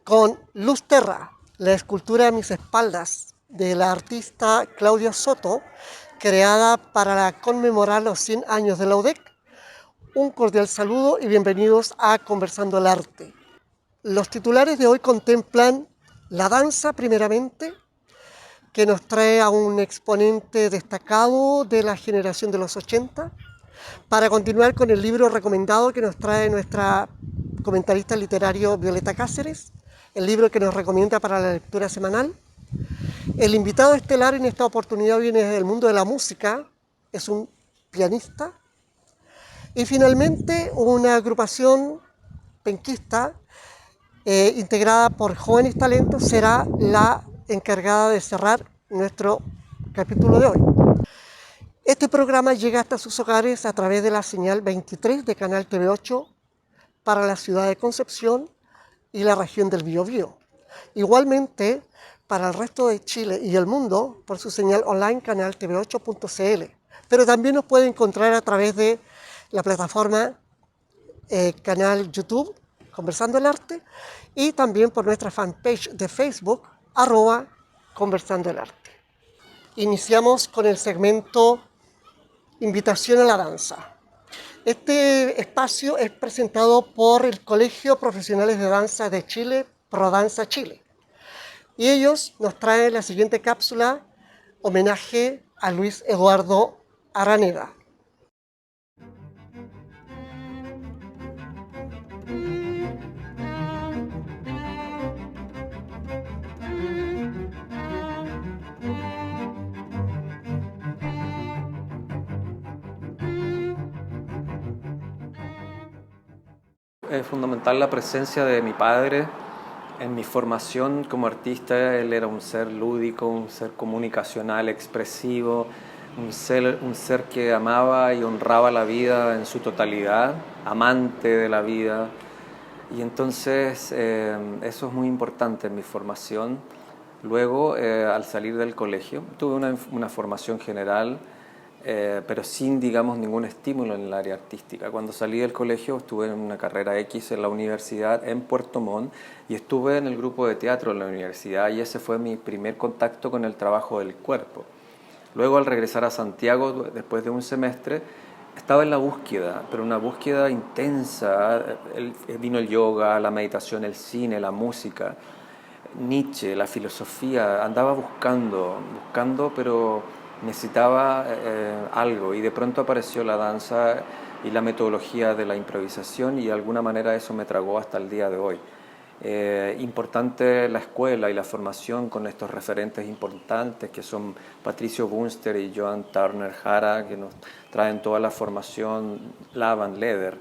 con Luz Terra, la escultura a mis espaldas de la artista Claudia Soto, creada para conmemorar los 100 años de la UDEC. Un cordial saludo y bienvenidos a Conversando el Arte. Los titulares de hoy contemplan la danza primeramente, que nos trae a un exponente destacado de la generación de los 80, para continuar con el libro recomendado que nos trae nuestra comentarista literario Violeta Cáceres, el libro que nos recomienda para la lectura semanal. El invitado estelar en esta oportunidad viene del mundo de la música, es un pianista. Y finalmente una agrupación penquista integrada por jóvenes talentos será la encargada de cerrar nuestro capítulo de hoy. Este programa llega hasta sus hogares a través de la señal 23 de Canal TV8 para la ciudad de Concepción y la región del Biobío. Igualmente para el resto de Chile y el mundo por su señal online Canal TV8.cl. Pero también nos puede encontrar a través de la plataforma canal YouTube Conversando el Arte y también por nuestra fanpage de Facebook @Conversando el Arte. Iniciamos con el segmento Invitación a la danza. Este espacio es presentado por el Colegio Profesionales de Danza de Chile, ProDanza Chile. Y ellos nos traen la siguiente cápsula, homenaje a Luis Eduardo Araneda. Es fundamental la presencia de mi padre en mi formación como artista. Él era un ser lúdico, un ser comunicacional, expresivo, un ser que amaba y honraba la vida en su totalidad, amante de la vida. Y entonces eso es muy importante en mi formación. Luego, al salir del colegio, tuve una formación general, pero sin, digamos, ningún estímulo en el área artística. Cuando salí del colegio estuve en una carrera X en la universidad en Puerto Montt y estuve en el grupo de teatro en la universidad y ese fue mi primer contacto con el trabajo del cuerpo. Luego, al regresar a Santiago, después de un semestre, estaba en la búsqueda, pero una búsqueda intensa. Vino el yoga, la meditación, el cine, la música, Nietzsche, la filosofía. Andaba buscando, pero necesitaba algo y de pronto apareció la danza y la metodología de la improvisación y de alguna manera eso me tragó hasta el día de hoy. Importante la escuela y la formación con estos referentes importantes que son Patricio Bunster y Joan Turner Jara, que nos traen toda la formación Laban Leder.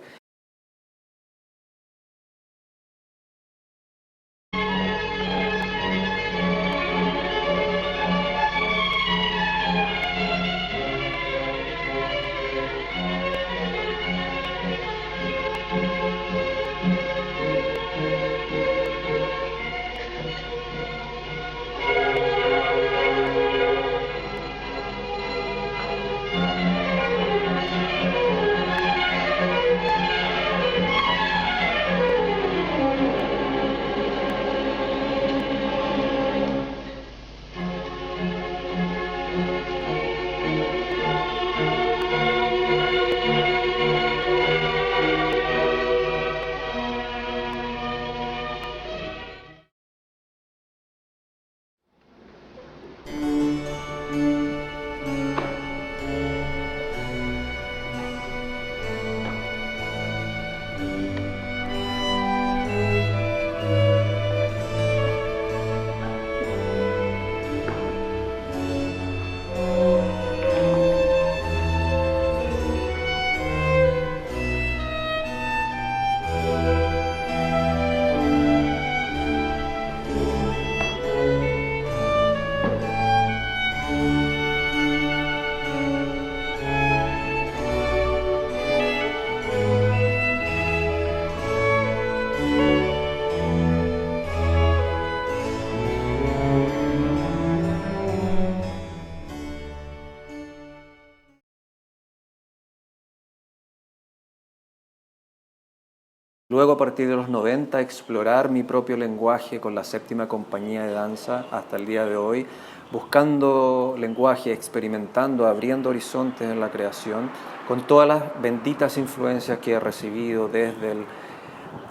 Luego, a partir de los 90, explorar mi propio lenguaje con la séptima compañía de danza hasta el día de hoy, buscando lenguaje, experimentando, abriendo horizontes en la creación, con todas las benditas influencias que he recibido desde el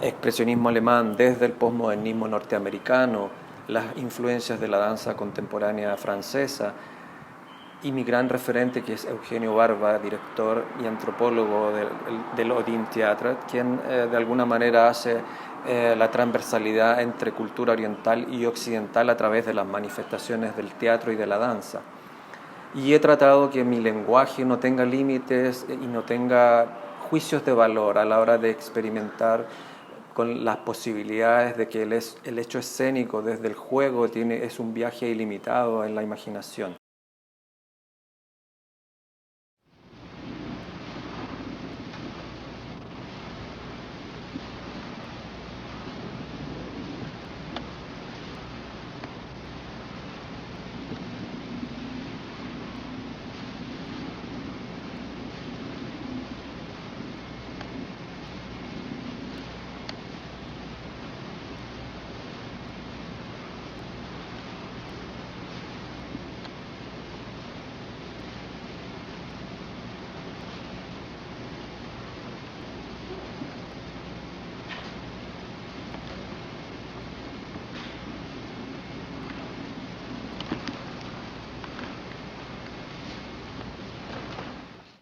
expresionismo alemán, desde el posmodernismo norteamericano, las influencias de la danza contemporánea francesa, y mi gran referente, que es Eugenio Barba, director y antropólogo del Odin Theatre, quien de alguna manera hace la transversalidad entre cultura oriental y occidental a través de las manifestaciones del teatro y de la danza. Y he tratado que mi lenguaje no tenga límites y no tenga juicios de valor a la hora de experimentar con las posibilidades de que el hecho escénico desde el juego es un viaje ilimitado en la imaginación.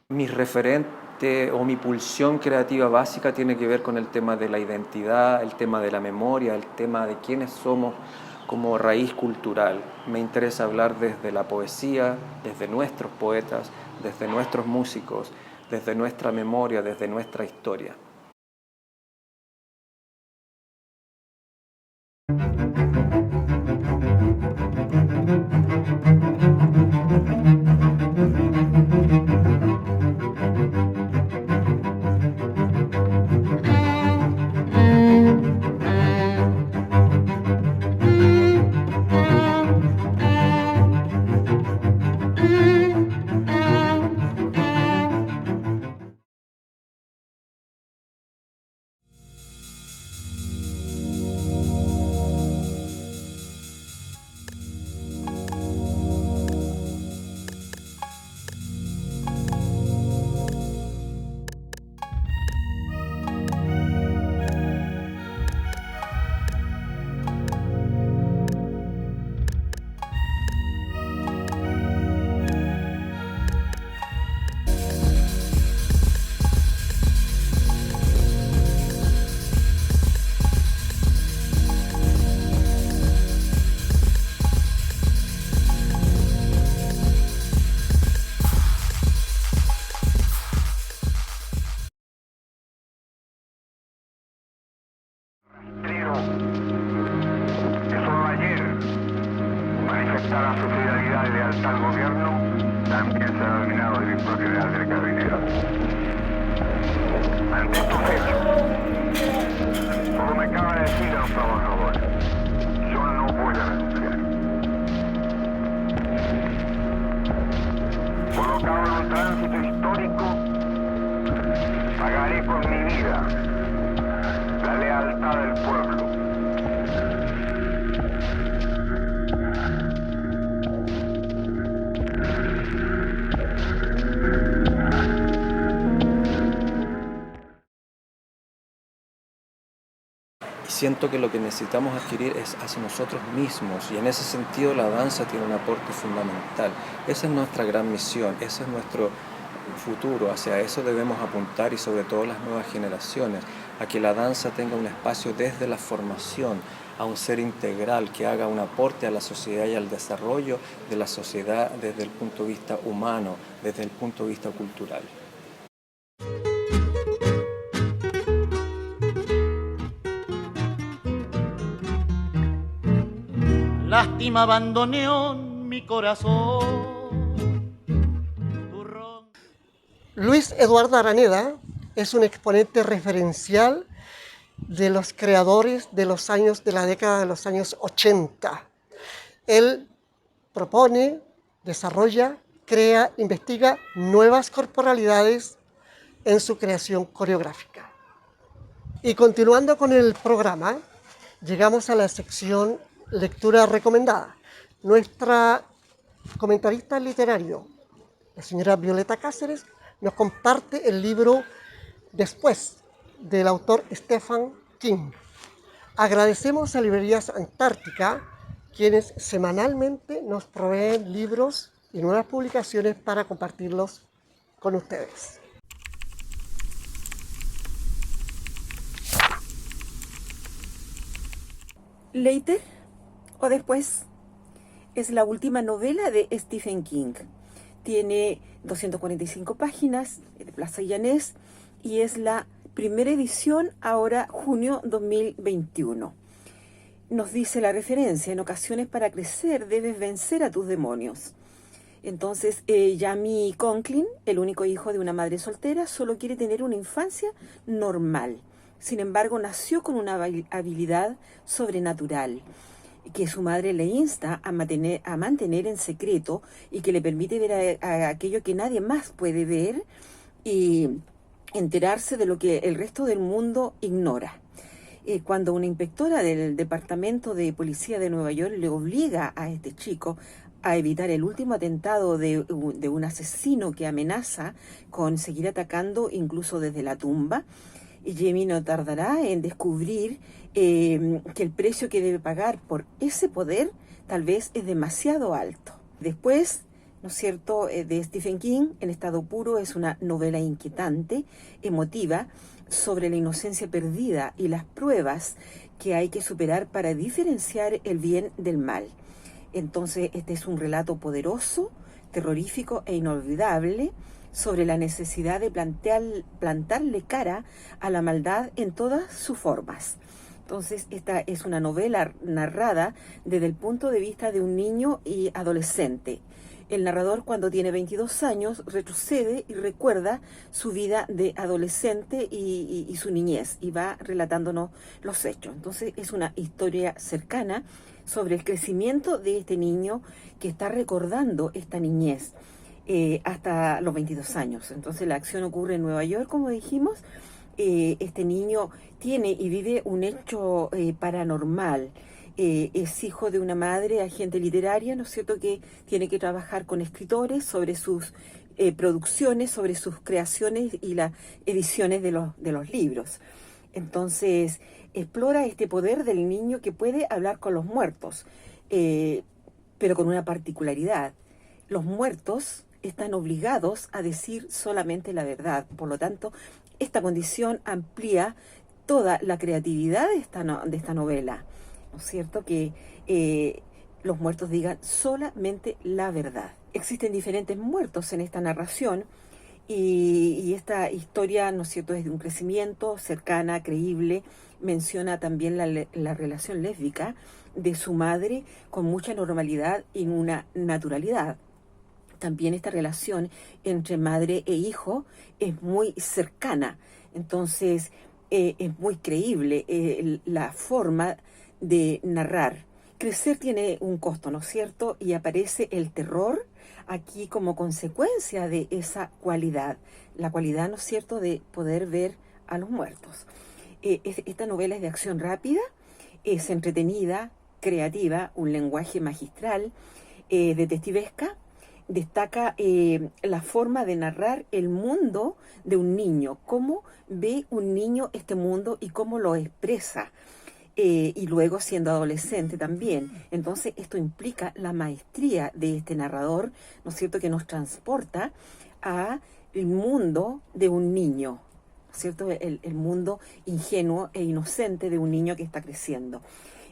Mi referente o mi pulsión creativa básica tiene que ver con el tema de la identidad, el tema de la memoria, el tema de quiénes somos como raíz cultural. Me interesa hablar desde la poesía, desde nuestros poetas, desde nuestros músicos, desde nuestra memoria, desde nuestra historia. Manifestada su fidelidad y lealtad al gobierno, también se ha denominado director general del Carabinero. Ante estos hechos, como me acaba de decir don Pablo Novoa, yo no voy a renunciar. Colocado en un tránsito histórico, pagaré con mi vida la lealtad del pueblo. Siento que lo que necesitamos adquirir es hacia nosotros mismos, y en ese sentido la danza tiene un aporte fundamental. Esa es nuestra gran misión, ese es nuestro futuro, hacia eso debemos apuntar, y sobre todo las nuevas generaciones, a que la danza tenga un espacio desde la formación, a un ser integral que haga un aporte a la sociedad y al desarrollo de la sociedad desde el punto de vista humano, desde el punto de vista cultural. Lástima abandoneó mi corazón. Luis Eduardo Araneda es un exponente referencial de los creadores de la década de los años 80. Él propone, desarrolla, crea, investiga nuevas corporalidades en su creación coreográfica. Y continuando con el programa, llegamos a la sección lectura recomendada. Nuestra comentarista literario, la señora Violeta Cáceres, nos comparte el libro Después, del autor Stephen King. Agradecemos a Librerías Antártica, quienes semanalmente nos proveen libros y nuevas publicaciones para compartirlos con ustedes. Later o Después es la última novela de Stephen King. Tiene 245 páginas de Plaza Llanés y es la primera edición ahora junio 2021. Nos dice la referencia: en ocasiones para crecer debes vencer a tus demonios. Entonces, Jamie Conklin, el único hijo de una madre soltera, solo quiere tener una infancia normal. Sin embargo, nació con una habilidad sobrenatural que su madre le insta a mantener en secreto y que le permite ver a aquello que nadie más puede ver y enterarse de lo que el resto del mundo ignora. Cuando una inspectora del Departamento de Policía de Nueva York le obliga a este chico a evitar el último atentado de un asesino que amenaza con seguir atacando incluso desde la tumba, Jamie no tardará en descubrir que el precio que debe pagar por ese poder tal vez es demasiado alto. Después, ¿no es cierto?, de Stephen King, En estado puro, es una novela inquietante, emotiva, sobre la inocencia perdida y las pruebas que hay que superar para diferenciar el bien del mal. Entonces, este es un relato poderoso, terrorífico e inolvidable sobre la necesidad de plantarle cara a la maldad en todas sus formas. Entonces, esta es una novela narrada desde el punto de vista de un niño y adolescente. El narrador, cuando tiene 22 años, retrocede y recuerda su vida de adolescente y su niñez, y va relatándonos los hechos. Entonces, es una historia cercana sobre el crecimiento de este niño que está recordando esta niñez hasta los 22 años. Entonces, la acción ocurre en Nueva York, como dijimos. Este niño tiene y vive un hecho paranormal. Es hijo de una madre agente literaria, ¿no es cierto?, que tiene que trabajar con escritores sobre sus producciones, sobre sus creaciones y las ediciones de los libros. Entonces, explora este poder del niño que puede hablar con los muertos, pero con una particularidad. Los muertos están obligados a decir solamente la verdad. Por lo tanto, esta condición amplía toda la creatividad de esta novela, ¿no es cierto?, que los muertos digan solamente la verdad. Existen diferentes muertos en esta narración y esta historia, ¿no es cierto?, es de un crecimiento cercana, creíble. Menciona también la relación lésbica de su madre con mucha normalidad y una naturalidad. También esta relación entre madre e hijo es muy cercana, entonces es muy creíble la forma de narrar. Crecer tiene un costo, ¿no es cierto? Y aparece el terror aquí como consecuencia de esa cualidad, la cualidad, ¿no es cierto?, de poder ver a los muertos. Esta novela es de acción rápida, es entretenida, creativa, un lenguaje magistral, detectivesca. Destaca la forma de narrar el mundo de un niño, cómo ve un niño este mundo y cómo lo expresa, y luego siendo adolescente también. Entonces, esto implica la maestría de este narrador, ¿no es cierto?, que nos transporta a el mundo de un niño, ¿no es cierto?, el mundo ingenuo e inocente de un niño que está creciendo.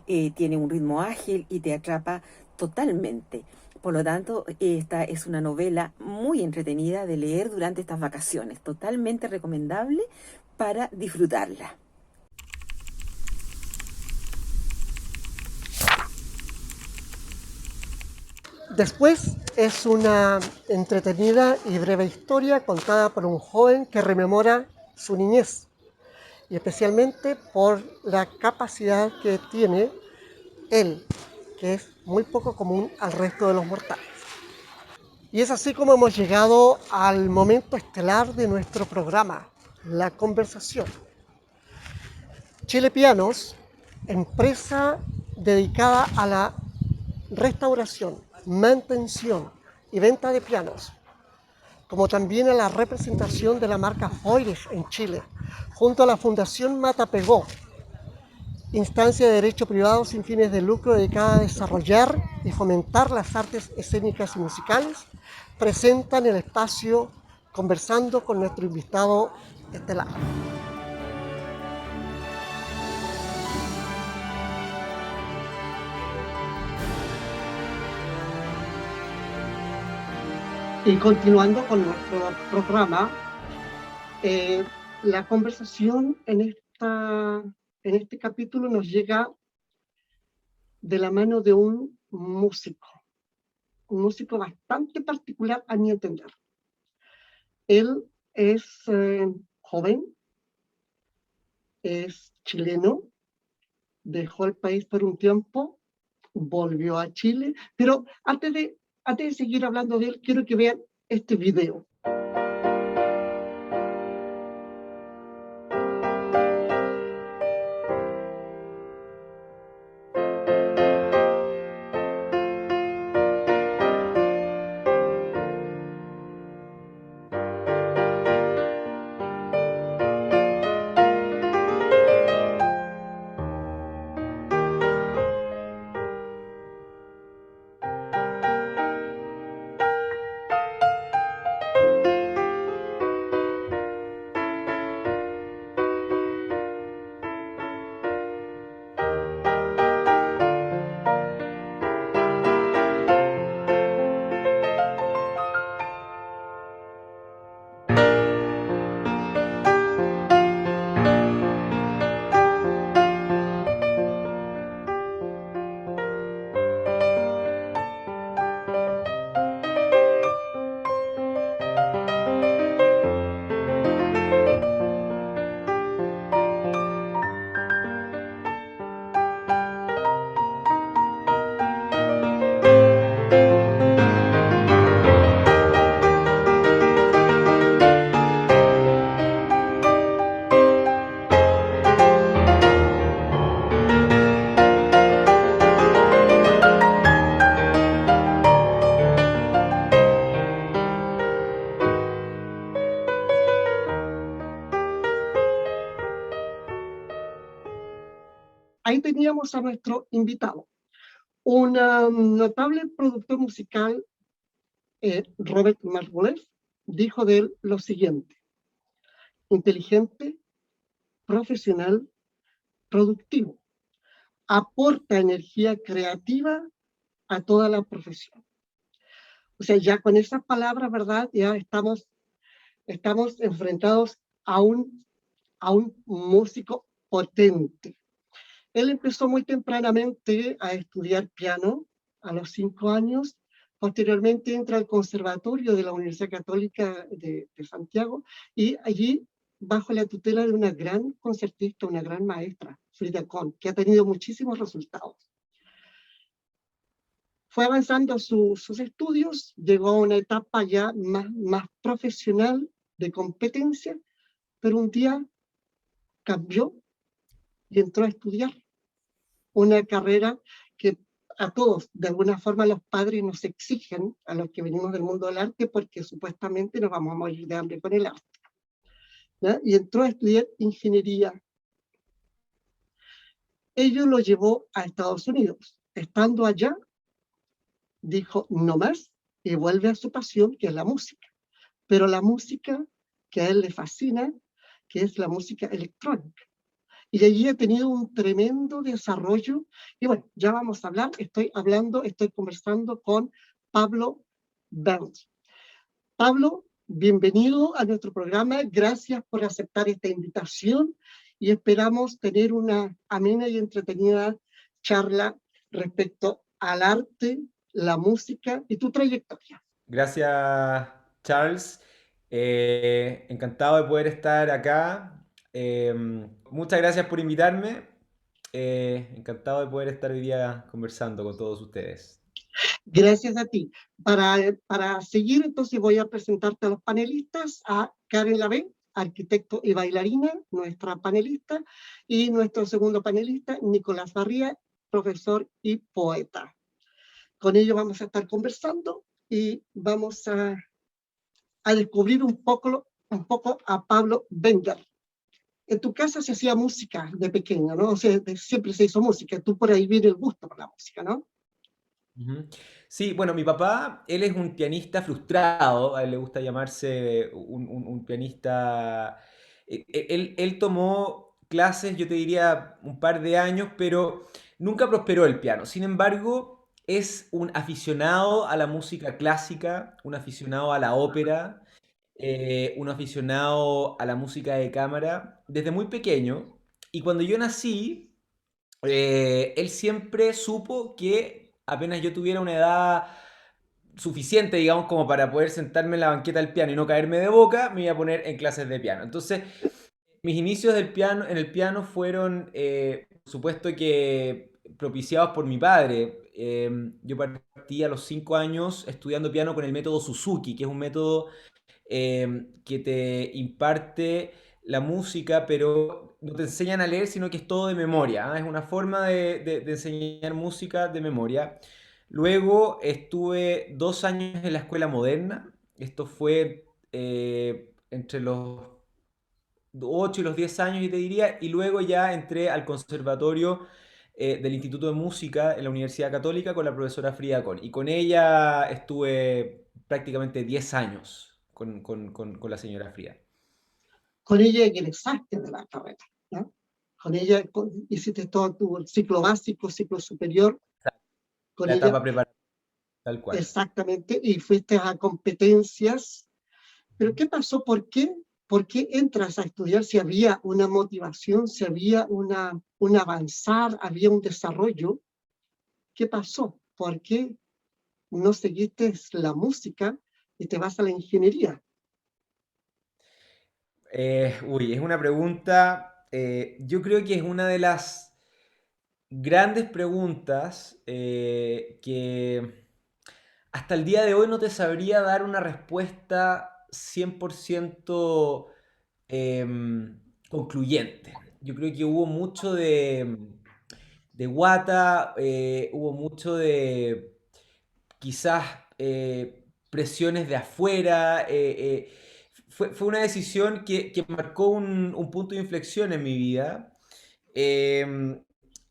Tiene un ritmo ágil y te atrapa totalmente. Por lo tanto, esta es una novela muy entretenida de leer durante estas vacaciones, totalmente recomendable para disfrutarla. Después es una entretenida y breve historia contada por un joven que rememora su niñez, y especialmente por la capacidad que tiene él, que es muy poco común al resto de los mortales. Y es así como hemos llegado al momento estelar de nuestro programa, la conversación. Chile Pianos, empresa dedicada a la restauración, mantención y venta de pianos, como también a la representación de la marca Foires en Chile, junto a la Fundación Matapegó, instancia de derecho privado sin fines de lucro dedicada a desarrollar y fomentar las artes escénicas y musicales, presentan el espacio conversando con nuestro invitado estelar. Y continuando con nuestro programa, la conversación en este capítulo nos llega de la mano de un músico bastante particular a mi entender. Él es joven, es chileno, dejó el país por un tiempo, volvió a Chile, pero antes de seguir hablando de él, quiero que vean este video. Ahí teníamos a nuestro invitado, un notable productor musical, Robert Margolef, dijo de él lo siguiente: inteligente, profesional, productivo, aporta energía creativa a toda la profesión. O sea, ya con esas palabras, ¿verdad? Ya estamos enfrentados a un músico potente. Él empezó muy tempranamente a estudiar piano, a los 5 años. Posteriormente entra al Conservatorio de la Universidad Católica de Santiago, y allí, bajo la tutela de una gran concertista, una gran maestra, Frida Kahn, que ha tenido muchísimos resultados. Fue avanzando sus estudios, llegó a una etapa ya más profesional, de competencia, pero un día cambió y entró a estudiar una carrera que a todos, de alguna forma, los padres nos exigen, a los que venimos del mundo del arte, porque supuestamente nos vamos a morir de hambre con el arte, ¿no? Y entró a estudiar ingeniería. Ello lo llevó a Estados Unidos. Estando allá, dijo no más, y vuelve a su pasión, que es la música. Pero la música que a él le fascina, que es la música electrónica. Y allí ha tenido un tremendo desarrollo. Y bueno, ya vamos a hablar, estoy conversando con Pablo Berns. Pablo, bienvenido a nuestro programa, gracias por aceptar esta invitación y esperamos tener una amena y entretenida charla respecto al arte, la música y tu trayectoria. Gracias, Charles. Encantado de poder estar acá. Muchas gracias por invitarme. Encantado de poder estar hoy día conversando con todos ustedes. Gracias a ti. Para seguir, entonces voy a presentarte a los panelistas, a Karen Lavé, arquitecto y bailarina, nuestra panelista, y nuestro segundo panelista, Nicolás Barría, profesor y poeta. Con ello vamos a estar conversando y vamos a descubrir un poco a Pablo Bender. En tu casa se hacía música de pequeño, ¿no? O sea, siempre se hizo música. Tú por ahí viene el gusto por la música, ¿no? Ujú. Sí, bueno, mi papá, él es un pianista frustrado, a él le gusta llamarse un pianista. Él tomó clases, yo te diría, un par de años, pero nunca prosperó el piano. Sin embargo, es un aficionado a la música clásica, un aficionado a la ópera, un aficionado a la música de cámara desde muy pequeño. Y cuando yo nací, él siempre supo que apenas yo tuviera una edad suficiente, digamos, como para poder sentarme en la banqueta del piano y no caerme de boca, me iba a poner en clases de piano. Entonces, mis inicios del piano, en el piano fueron, por supuesto que propiciados por mi padre. Yo partí a los 5 años estudiando piano con el método Suzuki, que es un método que te imparte la música, pero no te enseñan a leer, sino que es todo de memoria. ¿Ah? Es una forma de enseñar música de memoria. Luego estuve 2 años en la escuela moderna. Esto fue entre los 8 y los 10 años, yo te diría, y luego ya entré al conservatorio del Instituto de Música en la Universidad Católica con la profesora Frida Kohn. Y con ella estuve prácticamente 10 años con la señora Frida. Con ella egresaste de la carrera, ¿no? Con ella hiciste todo tu ciclo básico, ciclo superior, con La ella etapa preparatoria, tal cual. exactamente, y fuiste a competencias. Pero ¿qué pasó? ¿Por qué entras a estudiar si había una motivación, si había un avanzar, había un desarrollo? ¿Qué pasó? ¿Por qué no seguiste la música y te vas a la ingeniería? Es una pregunta, yo creo que es una de las grandes preguntas que hasta el día de hoy no te sabría dar una respuesta 100% concluyente. Yo creo que hubo mucho de guata, hubo mucho de quizás presiones de afuera. Fue una decisión que marcó un punto de inflexión en mi vida. Eh,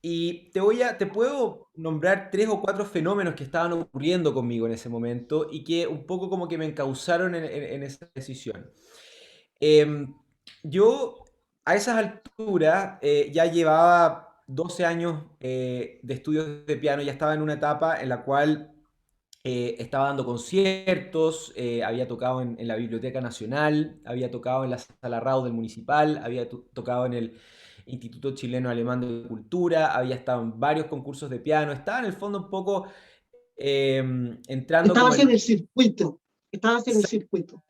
y te puedo nombrar 3 o 4 fenómenos que estaban ocurriendo conmigo en ese momento y que un poco como que me encauzaron en esa decisión. Em, yo a esas alturas ya llevaba 12 años de estudios de piano, ya estaba en una etapa en la cual estaba dando conciertos, había tocado en la Biblioteca Nacional, había tocado en la Sala Rao del Municipal, había tocado en el Instituto Chileno Alemán de Cultura, había estado en varios concursos de piano, estaba en el fondo un poco entrando como Estabas en en el circuito, estabas en el circuito.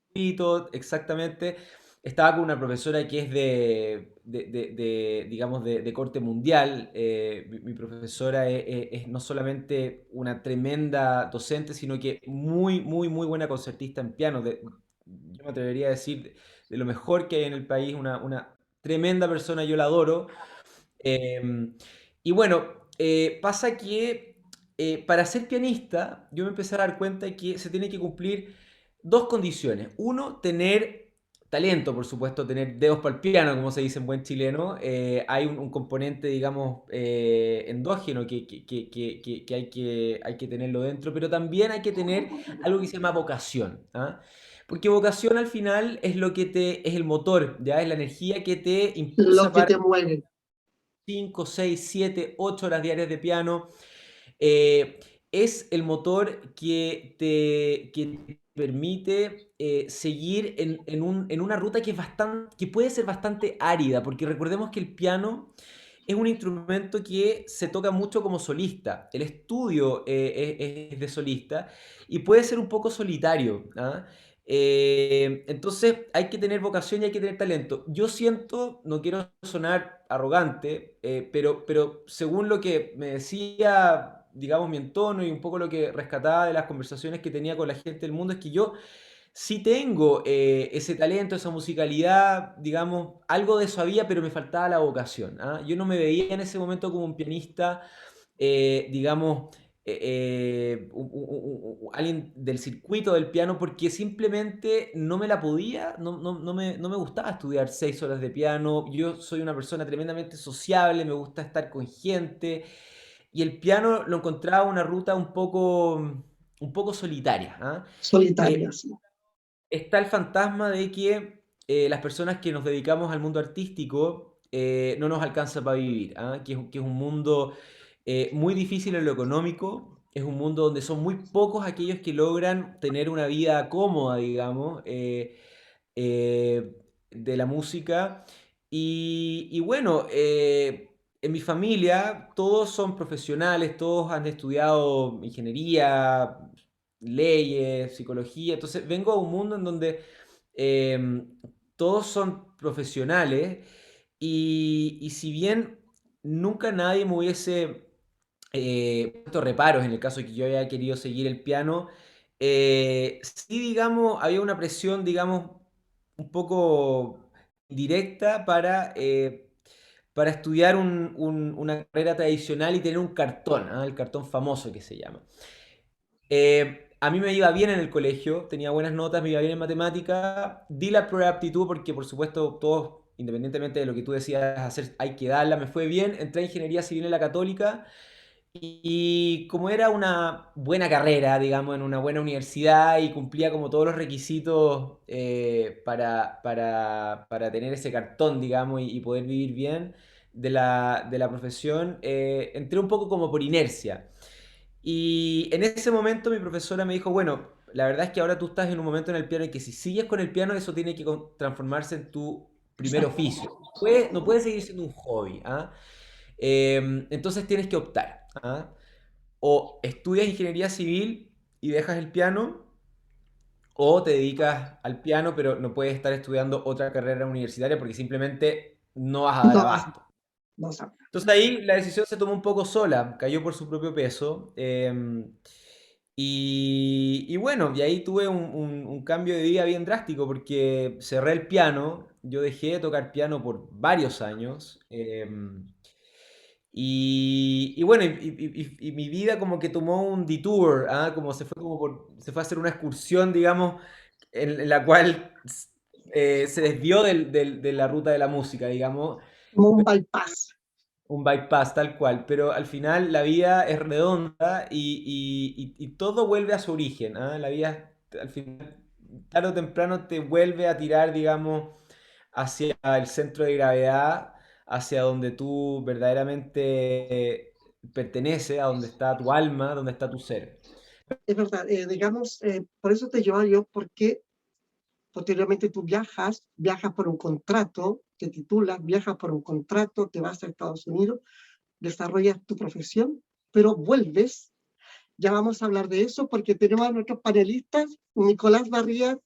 circuito, exactamente. Estaba con una profesora que es digamos, de corte mundial. Mi profesora es no solamente una tremenda docente, sino que muy, muy, muy buena concertista en piano. Yo me atrevería a decir de lo mejor que hay en el país, una tremenda persona, yo la adoro. Eh, y bueno, pasa que para ser pianista, yo me empecé a dar cuenta que se tiene que cumplir dos condiciones. Uno, tener talento, por supuesto, tener dedos para el piano, como se dice en buen chileno. Hay un componente, digamos, endógeno que hay que tenerlo dentro, pero también hay que tener algo que se llama vocación. ¿Ah? Porque vocación al final es lo que es el motor, ya es la energía que te Lo impulsa que para te mueve. 5, 6, 7, 8 horas diarias de piano. Eh, es el motor que te permite seguir en una ruta que puede ser bastante árida, porque recordemos que el piano es un instrumento que se toca mucho como solista. El estudio es de solista y puede ser un poco solitario. ¿Ah? Entonces hay que tener vocación y hay que tener talento. Yo siento, no quiero sonar arrogante, pero según lo que me decía, digamos, mi entorno y un poco lo que rescataba de las conversaciones que tenía con la gente del mundo, es que yo sí tengo ese talento, esa musicalidad, digamos, algo de eso había, pero me faltaba la vocación. ¿Ah? Yo no me veía en ese momento como un pianista, digamos, alguien del circuito del piano, porque simplemente no me la podía, no me gustaba estudiar 6 horas de piano. Yo soy una persona tremendamente sociable, me gusta estar con gente, y el piano lo encontraba una ruta un poco solitaria. ¿Ah? Eh, Solitarias. Está el fantasma de que las personas que nos dedicamos al mundo artístico no nos alcanza para vivir, ¿ah? Que es un mundo muy difícil en lo económico, es un mundo donde son muy pocos aquellos que logran tener una vida cómoda, digamos, de la música. Y bueno, en mi familia todos son profesionales, todos han estudiado ingeniería, leyes, psicología. Entonces vengo a un mundo en donde todos son profesionales y si bien nunca nadie me hubiese puesto reparos en el caso de que yo haya querido seguir el piano, sí, digamos, había una presión, digamos, un poco directa para estudiar una carrera tradicional y tener un cartón, ¿ah? El cartón famoso que se llama. A mí me iba bien en el colegio, tenía buenas notas, me iba bien en matemática, di la prueba de aptitud porque por supuesto todos, independientemente de lo que tú decías hacer, hay que darla, me fue bien, entré a Ingeniería Civil en la Católica y como era una buena carrera, digamos, en una buena universidad y cumplía como todos los requisitos para tener ese cartón, digamos, y poder vivir bien de la profesión, entré un poco como por inercia. Y en ese momento mi profesora me dijo, bueno, la verdad es que ahora tú estás en un momento en el piano y que si sigues con el piano, eso tiene que transformarse en tu primer oficio. No puede seguir siendo un hobby. ¿Ah? Entonces tienes que optar. ¿Ah? O estudias ingeniería civil y dejas el piano, o te dedicas al piano, pero no puedes estar estudiando otra carrera universitaria porque simplemente no vas a dar No, abasto. no sabes. Entonces ahí la decisión se tomó un poco sola, cayó por su propio peso. Y bueno, y ahí tuve un cambio de vida bien drástico porque cerré el piano, yo dejé de tocar piano por varios años. Y bueno, y mi vida como que tomó un detour, ¿ah? Como se fue a hacer una excursión, digamos, en la cual se desvió de la ruta de la música, digamos. Como un bypass. Un bypass, tal cual, pero al final la vida es redonda y todo vuelve a su origen. ¿Ah? La vida, al final, tarde o temprano, te vuelve a tirar, digamos, hacia el centro de gravedad, hacia donde tú verdaderamente perteneces, a donde está tu alma, donde está tu ser. Es verdad, digamos, por eso te llevo yo, porque posteriormente tú viajas por un contrato, te titulas, viajas por un contrato, te vas a Estados Unidos, desarrollas tu profesión, pero vuelves. Ya vamos a hablar de eso porque tenemos a nuestros panelistas. Nicolás Barría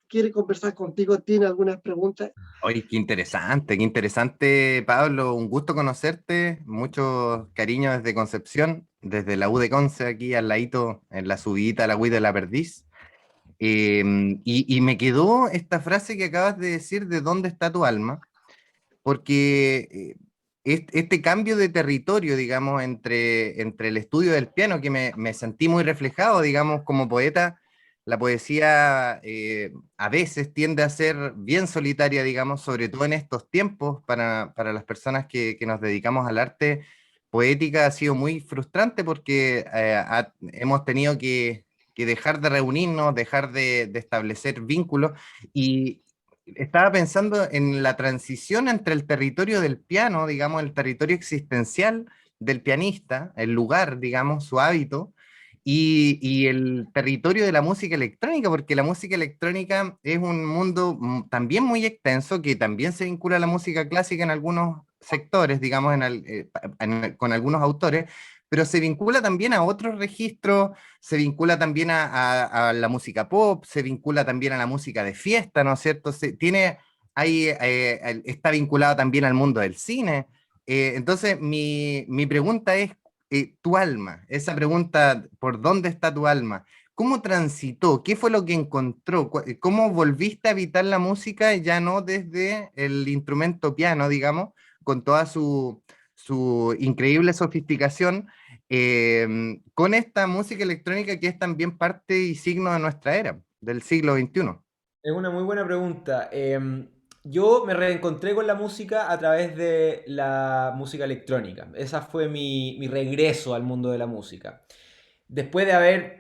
quiere conversar contigo, tiene algunas preguntas. Oye, qué interesante, Pablo. Un gusto conocerte. Mucho cariño desde Concepción, desde la U de Conce, aquí al ladito, en la subidita a la Huida de la Perdiz. Y me quedó esta frase que acabas de decir, ¿de dónde está tu alma? Porque este cambio de territorio, digamos, entre el estudio del piano, que me sentí muy reflejado, digamos, como poeta, la poesía a veces tiende a ser bien solitaria, digamos, sobre todo en estos tiempos, para las personas que nos dedicamos al arte. Poética ha sido muy frustrante porque hemos tenido que dejar de reunirnos, dejar de establecer vínculos, y, estaba pensando en la transición entre el territorio del piano, digamos, el territorio existencial del pianista, el lugar, digamos, su hábito, y el territorio de la música electrónica, porque la música electrónica es un mundo también muy extenso, que también se vincula a la música clásica en algunos sectores, digamos, con algunos autores, pero se vincula también a otros registros, se vincula también a la música pop, se vincula también a la música de fiesta, ¿no es cierto? Está vinculado también al mundo del cine. Entonces, mi pregunta es, tu alma, esa pregunta, ¿por dónde está tu alma? ¿Cómo transitó? ¿Qué fue lo que encontró? ¿Cómo volviste a habitar la música ya no desde el instrumento piano, digamos, con toda su increíble sofisticación, con esta música electrónica que es también parte y signo de nuestra era, del siglo XXI? Es una muy buena pregunta. Yo me reencontré con la música a través de la música electrónica. Esa fue mi regreso al mundo de la música. Después de haber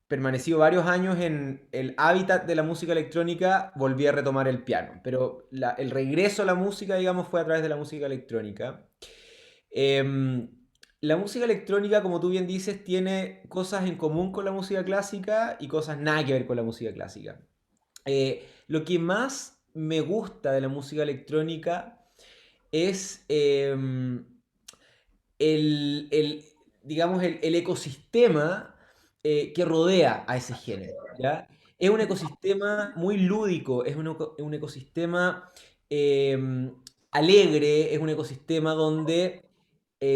permanecido varios años en el hábitat de la música electrónica, volví a retomar el piano. Pero el regreso a la música, digamos, fue a través de la música electrónica. Em, la música electrónica, como tú bien dices, tiene cosas en común con la música clásica y cosas nada que ver con la música clásica. Lo que más me gusta de la música electrónica es el, digamos, el ecosistema que rodea a ese género, ¿ya? Es un ecosistema muy lúdico, es un ecosistema eh, alegre, es un ecosistema donde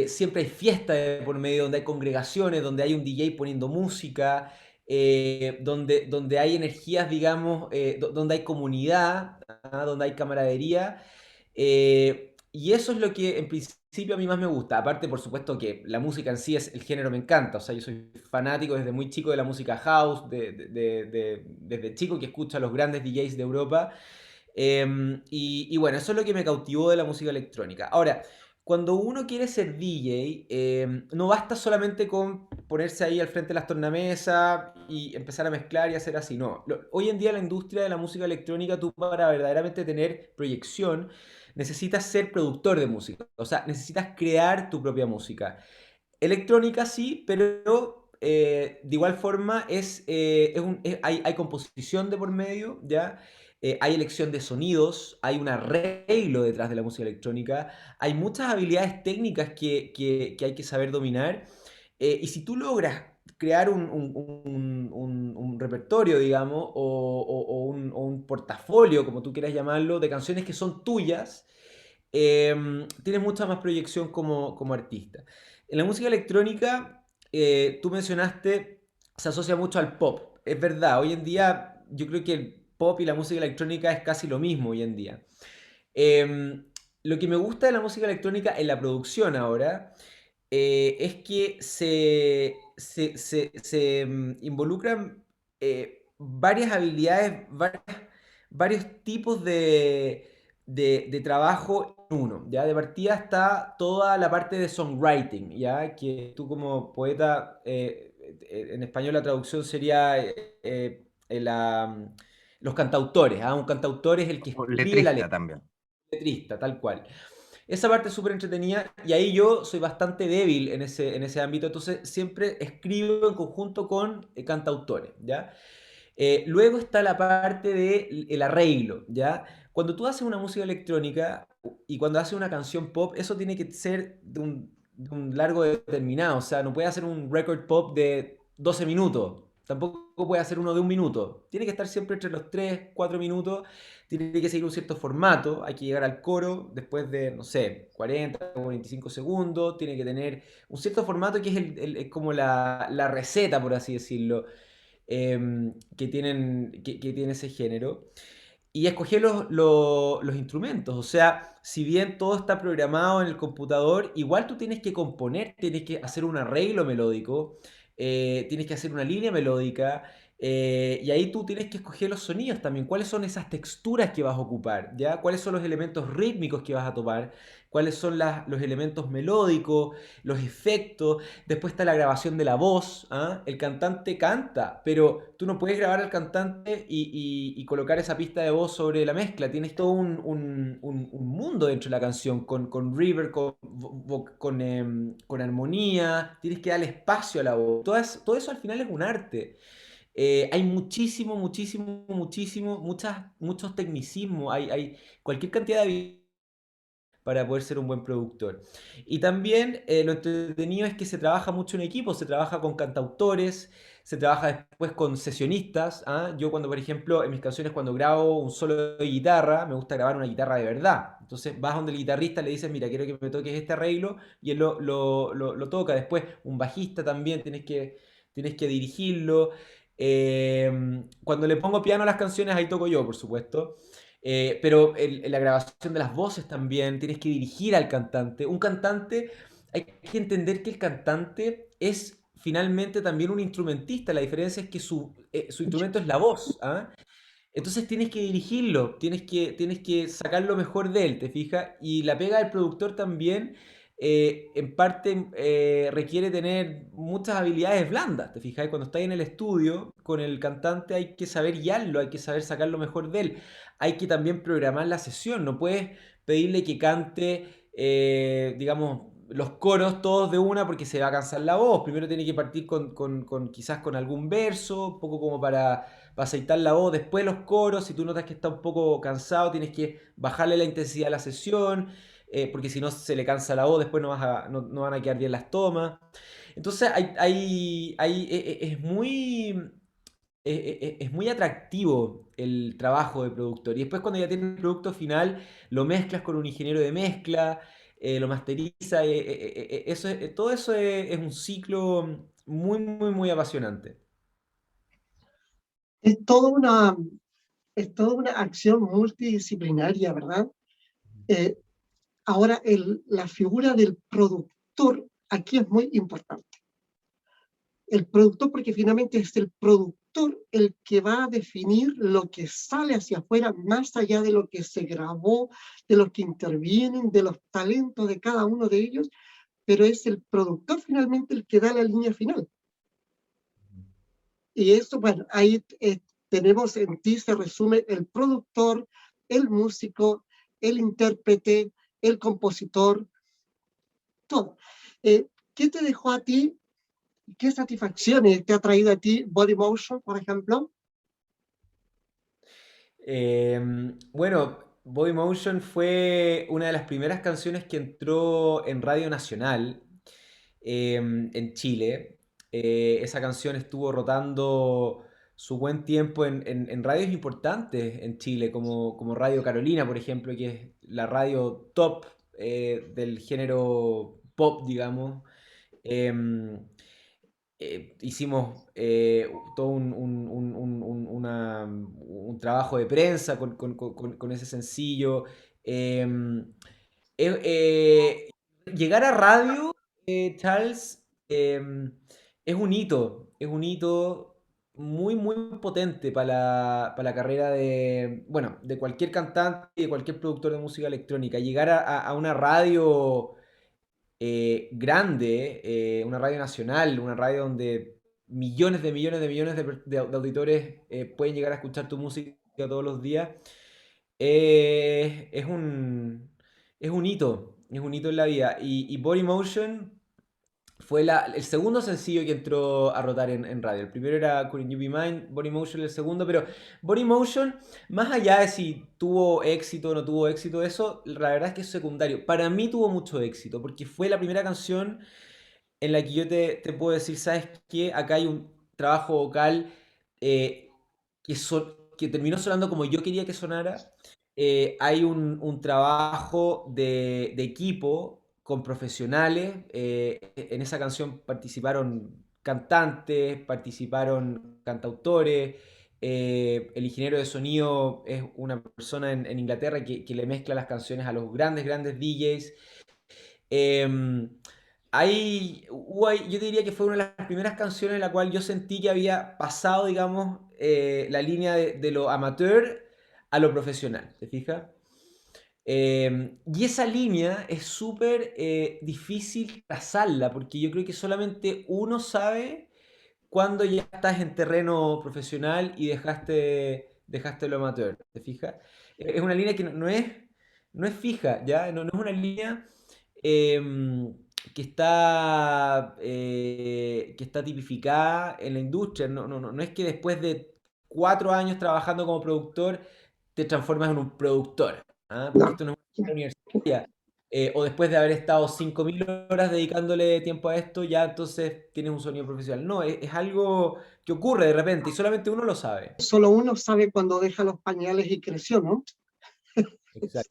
siempre hay fiesta de por medio, donde hay congregaciones, donde hay un DJ poniendo música, donde hay energías, digamos, donde hay comunidad, ¿ah? Donde hay camaradería. Y eso es lo que en principio a mí más me gusta. Aparte, por supuesto, que la música en sí es el género me encanta. O sea, yo soy fanático desde muy chico de la música house, desde chico que escucho a los grandes DJs de Europa. Y bueno, eso es lo que me cautivó de la música electrónica. Ahora, cuando uno quiere ser DJ, no basta solamente con ponerse ahí al frente de las tornamesas y empezar a mezclar y hacer así. No, hoy en día la industria de la música electrónica, tú para verdaderamente tener proyección, necesitas ser productor de música. O sea, necesitas crear tu propia música. Electrónica sí, pero de igual forma hay composición de por medio, ¿ya? Hay elección de sonidos, hay un arreglo detrás de la música electrónica, hay muchas habilidades técnicas que hay que saber dominar. Y si tú logras crear un repertorio, digamos, o un portafolio, como tú quieras llamarlo, de canciones que son tuyas, tienes mucha más proyección como artista. En la música electrónica, tú mencionaste, se asocia mucho al pop. Es verdad, hoy en día yo creo que el pop y la música electrónica es casi lo mismo hoy en día. Em, lo que me gusta de la música electrónica en la producción ahora es que se involucran varias habilidades, varios tipos de trabajo en uno, ¿ya? De partida está toda la parte de songwriting, ¿ya? Que tú como poeta, en español la traducción sería los cantautores, ¿ah? Un cantautor es el que O escribe la letrista letra, también. letrista, tal cual. Esa parte es súper entretenida y ahí yo soy bastante débil en ese ámbito, entonces siempre escribo en conjunto con cantautores, ¿ya? Luego está la parte del arreglo, ¿ya? Cuando tú haces una música electrónica y cuando haces una canción pop, eso tiene que ser de un largo determinado, o sea, no puede hacer un record pop de 12 minutos, tampoco puede hacer uno de 1 minuto, tiene que estar siempre entre los 3 4 minutos, tiene que seguir un cierto formato, hay que llegar al coro después de, no sé, 40 o 45 segundos, tiene que tener un cierto formato que es como la receta, por así decirlo, que tiene ese género. Y escoger los instrumentos. O sea, si bien todo está programado en el computador, igual tú tienes que componer, tienes que hacer un arreglo melódico, tienes que hacer una línea melódica, y ahí tú tienes que escoger los sonidos también. ¿Cuáles son esas texturas que vas a ocupar? ¿Ya? ¿Cuáles son los elementos rítmicos que vas a tomar? ¿Cuáles son los elementos melódicos, los efectos? Después está la grabación de la voz. ¿Ah? El cantante canta, pero tú no puedes grabar al cantante y colocar esa pista de voz sobre la mezcla. Tienes todo un mundo dentro de la canción, con reverb, con armonía. Tienes que darle espacio a la voz. Todo eso al final es un arte. Hay muchísimo, muchísimo, muchísimo, muchos tecnicismos. Hay cualquier cantidad de para poder ser un buen productor. Y también lo entretenido es que se trabaja mucho en equipo, se trabaja con cantautores, se trabaja después con sesionistas. ¿Ah? Yo cuando, por ejemplo, en mis canciones cuando grabo un solo de guitarra, me gusta grabar una guitarra de verdad. Entonces vas donde el guitarrista le dices, mira, quiero que me toques este arreglo, y él lo toca. Después un bajista también, tienes que dirigirlo. Cuando le pongo piano a las canciones, ahí toco yo, por supuesto. Pero la grabación de las voces también, tienes que dirigir al cantante. Un cantante, hay que entender que el cantante es finalmente también un instrumentista. La diferencia es que su instrumento es la voz, ¿ah? Entonces tienes que dirigirlo, tienes que sacar lo mejor de él, ¿te fijas? Y la pega del productor también, en parte, requiere tener muchas habilidades blandas, ¿te fijas? Y cuando estás en el estudio con el cantante hay que saber guiarlo, hay que saber sacar lo mejor de él. Hay que también programar la sesión, no puedes pedirle que cante, digamos, los coros todos de una porque se va a cansar la voz. Primero tiene que partir quizás con algún verso, un poco como para aceitar la voz, después los coros, si tú notas que está un poco cansado, tienes que bajarle la intensidad a la sesión, porque si no se le cansa la voz, después no van a quedar bien las tomas. Entonces es muy atractivo el trabajo de productor. Y después cuando ya tienes el producto final, lo mezclas con un ingeniero de mezcla, lo masteriza, todo eso es un ciclo muy, muy, muy apasionante. Es toda una, es toda una acción multidisciplinaria, ¿verdad? Eh, Ahora, la figura del productor aquí es muy importante. El productor, porque finalmente es el productor el que va a definir lo que sale hacia afuera, más allá de lo que se grabó, de los que intervienen, de los talentos de cada uno de ellos, pero es el productor finalmente el que da la línea final. Y eso, bueno, ahí tenemos en ti, se resume el productor, el músico, el intérprete, el compositor, todo. ¿Qué te dejó a ti? ¿Qué satisfacciones te ha traído a ti Body Motion, por ejemplo? Bueno, Boy Motion fue una de las primeras canciones que entró en Radio Nacional, en Chile. Esa canción estuvo rotando su buen tiempo en radios importantes en Chile, como Radio Carolina, por ejemplo, que es la radio top, del género pop, digamos. Em, Hicimos, todo un trabajo de prensa con ese sencillo. Em, Llegar a radio, Charles, es un hito muy, muy potente para la carrera de, bueno, de cualquier cantante y de cualquier productor de música electrónica. Llegar a una radio, grande, una radio nacional, una radio donde millones de millones de millones de auditores, pueden llegar a escuchar tu música todos los días, es es un hito en la vida. Y Body Motion fue el segundo sencillo que entró a rotar en radio. El primero era Couldn't You Be Mine, Body Motion el segundo, pero Body Motion, más allá de si tuvo éxito o no tuvo éxito, eso la verdad es que es secundario. Para mí tuvo mucho éxito, porque fue la primera canción en la que yo te puedo decir, ¿sabes qué? Acá hay un trabajo vocal, que terminó sonando como yo quería que sonara. Hay un trabajo de equipo con profesionales. En esa canción participaron cantantes, participaron cantautores. El ingeniero de sonido es una persona en Inglaterra que le mezcla las canciones a los grandes, grandes DJs. Em, yo diría que fue una de las primeras canciones en la cual yo sentí que había pasado, digamos, la línea de lo amateur a lo profesional, ¿te fijas? Y esa línea es súper, difícil trazarla, porque yo creo que solamente uno sabe cuando ya estás en terreno profesional y dejaste lo amateur, ¿te fijas? Es una línea que no es fija, ¿ya? No es una línea, que está tipificada en la industria. No es que después de 4 años trabajando como productor te transformas en un productor, ¿ah? Porque No. esto no es una universidad. O después de haber estado 5.000 horas dedicándole tiempo a esto, ya entonces tienes un sonido profesional. No, es algo que ocurre de repente y solamente uno lo sabe. Solo uno sabe cuando deja los pañales y creció, ¿no? Exacto.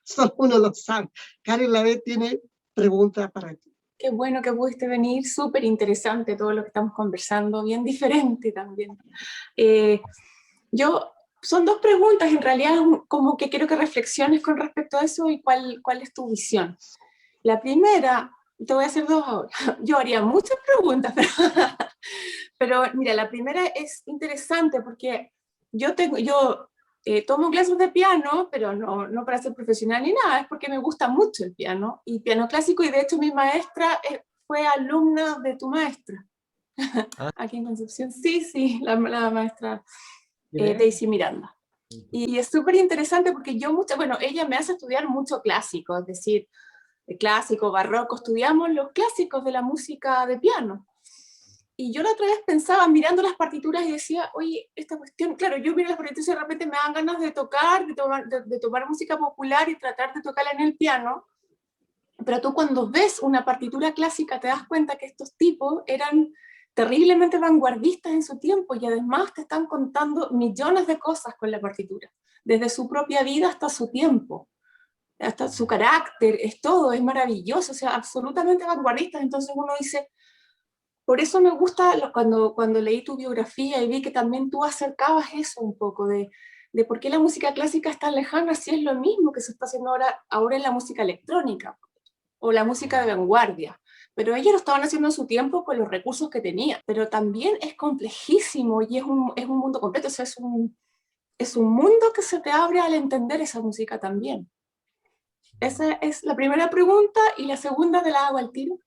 Solo uno lo sabe. Karen Lavette tiene preguntas para ti. Qué bueno que pudiste venir, súper interesante todo lo que estamos conversando, bien diferente también. Eh, yo, son dos preguntas, en realidad, como que quiero que reflexiones con respecto a eso y cuál es tu visión. La primera, te voy a hacer dos ahora. Yo haría muchas preguntas, pero mira, la primera es interesante porque yo tomo clases de piano, pero no para ser profesional ni nada, es porque me gusta mucho el piano, y piano clásico, y de hecho mi maestra fue alumna de tu maestra, Ah, aquí en Concepción. Sí, sí, la maestra ¿quién es? Daisy Miranda. Y es súper interesante porque bueno, ella me hace estudiar mucho clásico, es decir, clásico, barroco, estudiamos los clásicos de la música de piano. Y yo la otra vez pensaba mirando las partituras y decía, oye, esta cuestión, claro, yo miro las partituras y de repente me dan ganas de tocar, de tomar música popular y tratar de tocarla en el piano, pero tú cuando ves una partitura clásica te das cuenta que estos tipos eran terriblemente vanguardistas en su tiempo y además te están contando millones de cosas con la partitura, desde su propia vida hasta su tiempo, hasta su carácter, es todo, es maravilloso, o sea, absolutamente vanguardistas. Entonces uno dice, por eso me gusta cuando leí tu biografía y vi que también tú acercabas eso un poco de por qué la música clásica es tan lejana, si es lo mismo que se está haciendo ahora en la música electrónica o la música de vanguardia. Pero ellos lo estaban haciendo en su tiempo con los recursos que tenían. Pero también es complejísimo y es un mundo completo, o sea, es un mundo que se te abre al entender esa música también. Esa es la primera pregunta, y la segunda te la hago al tiro.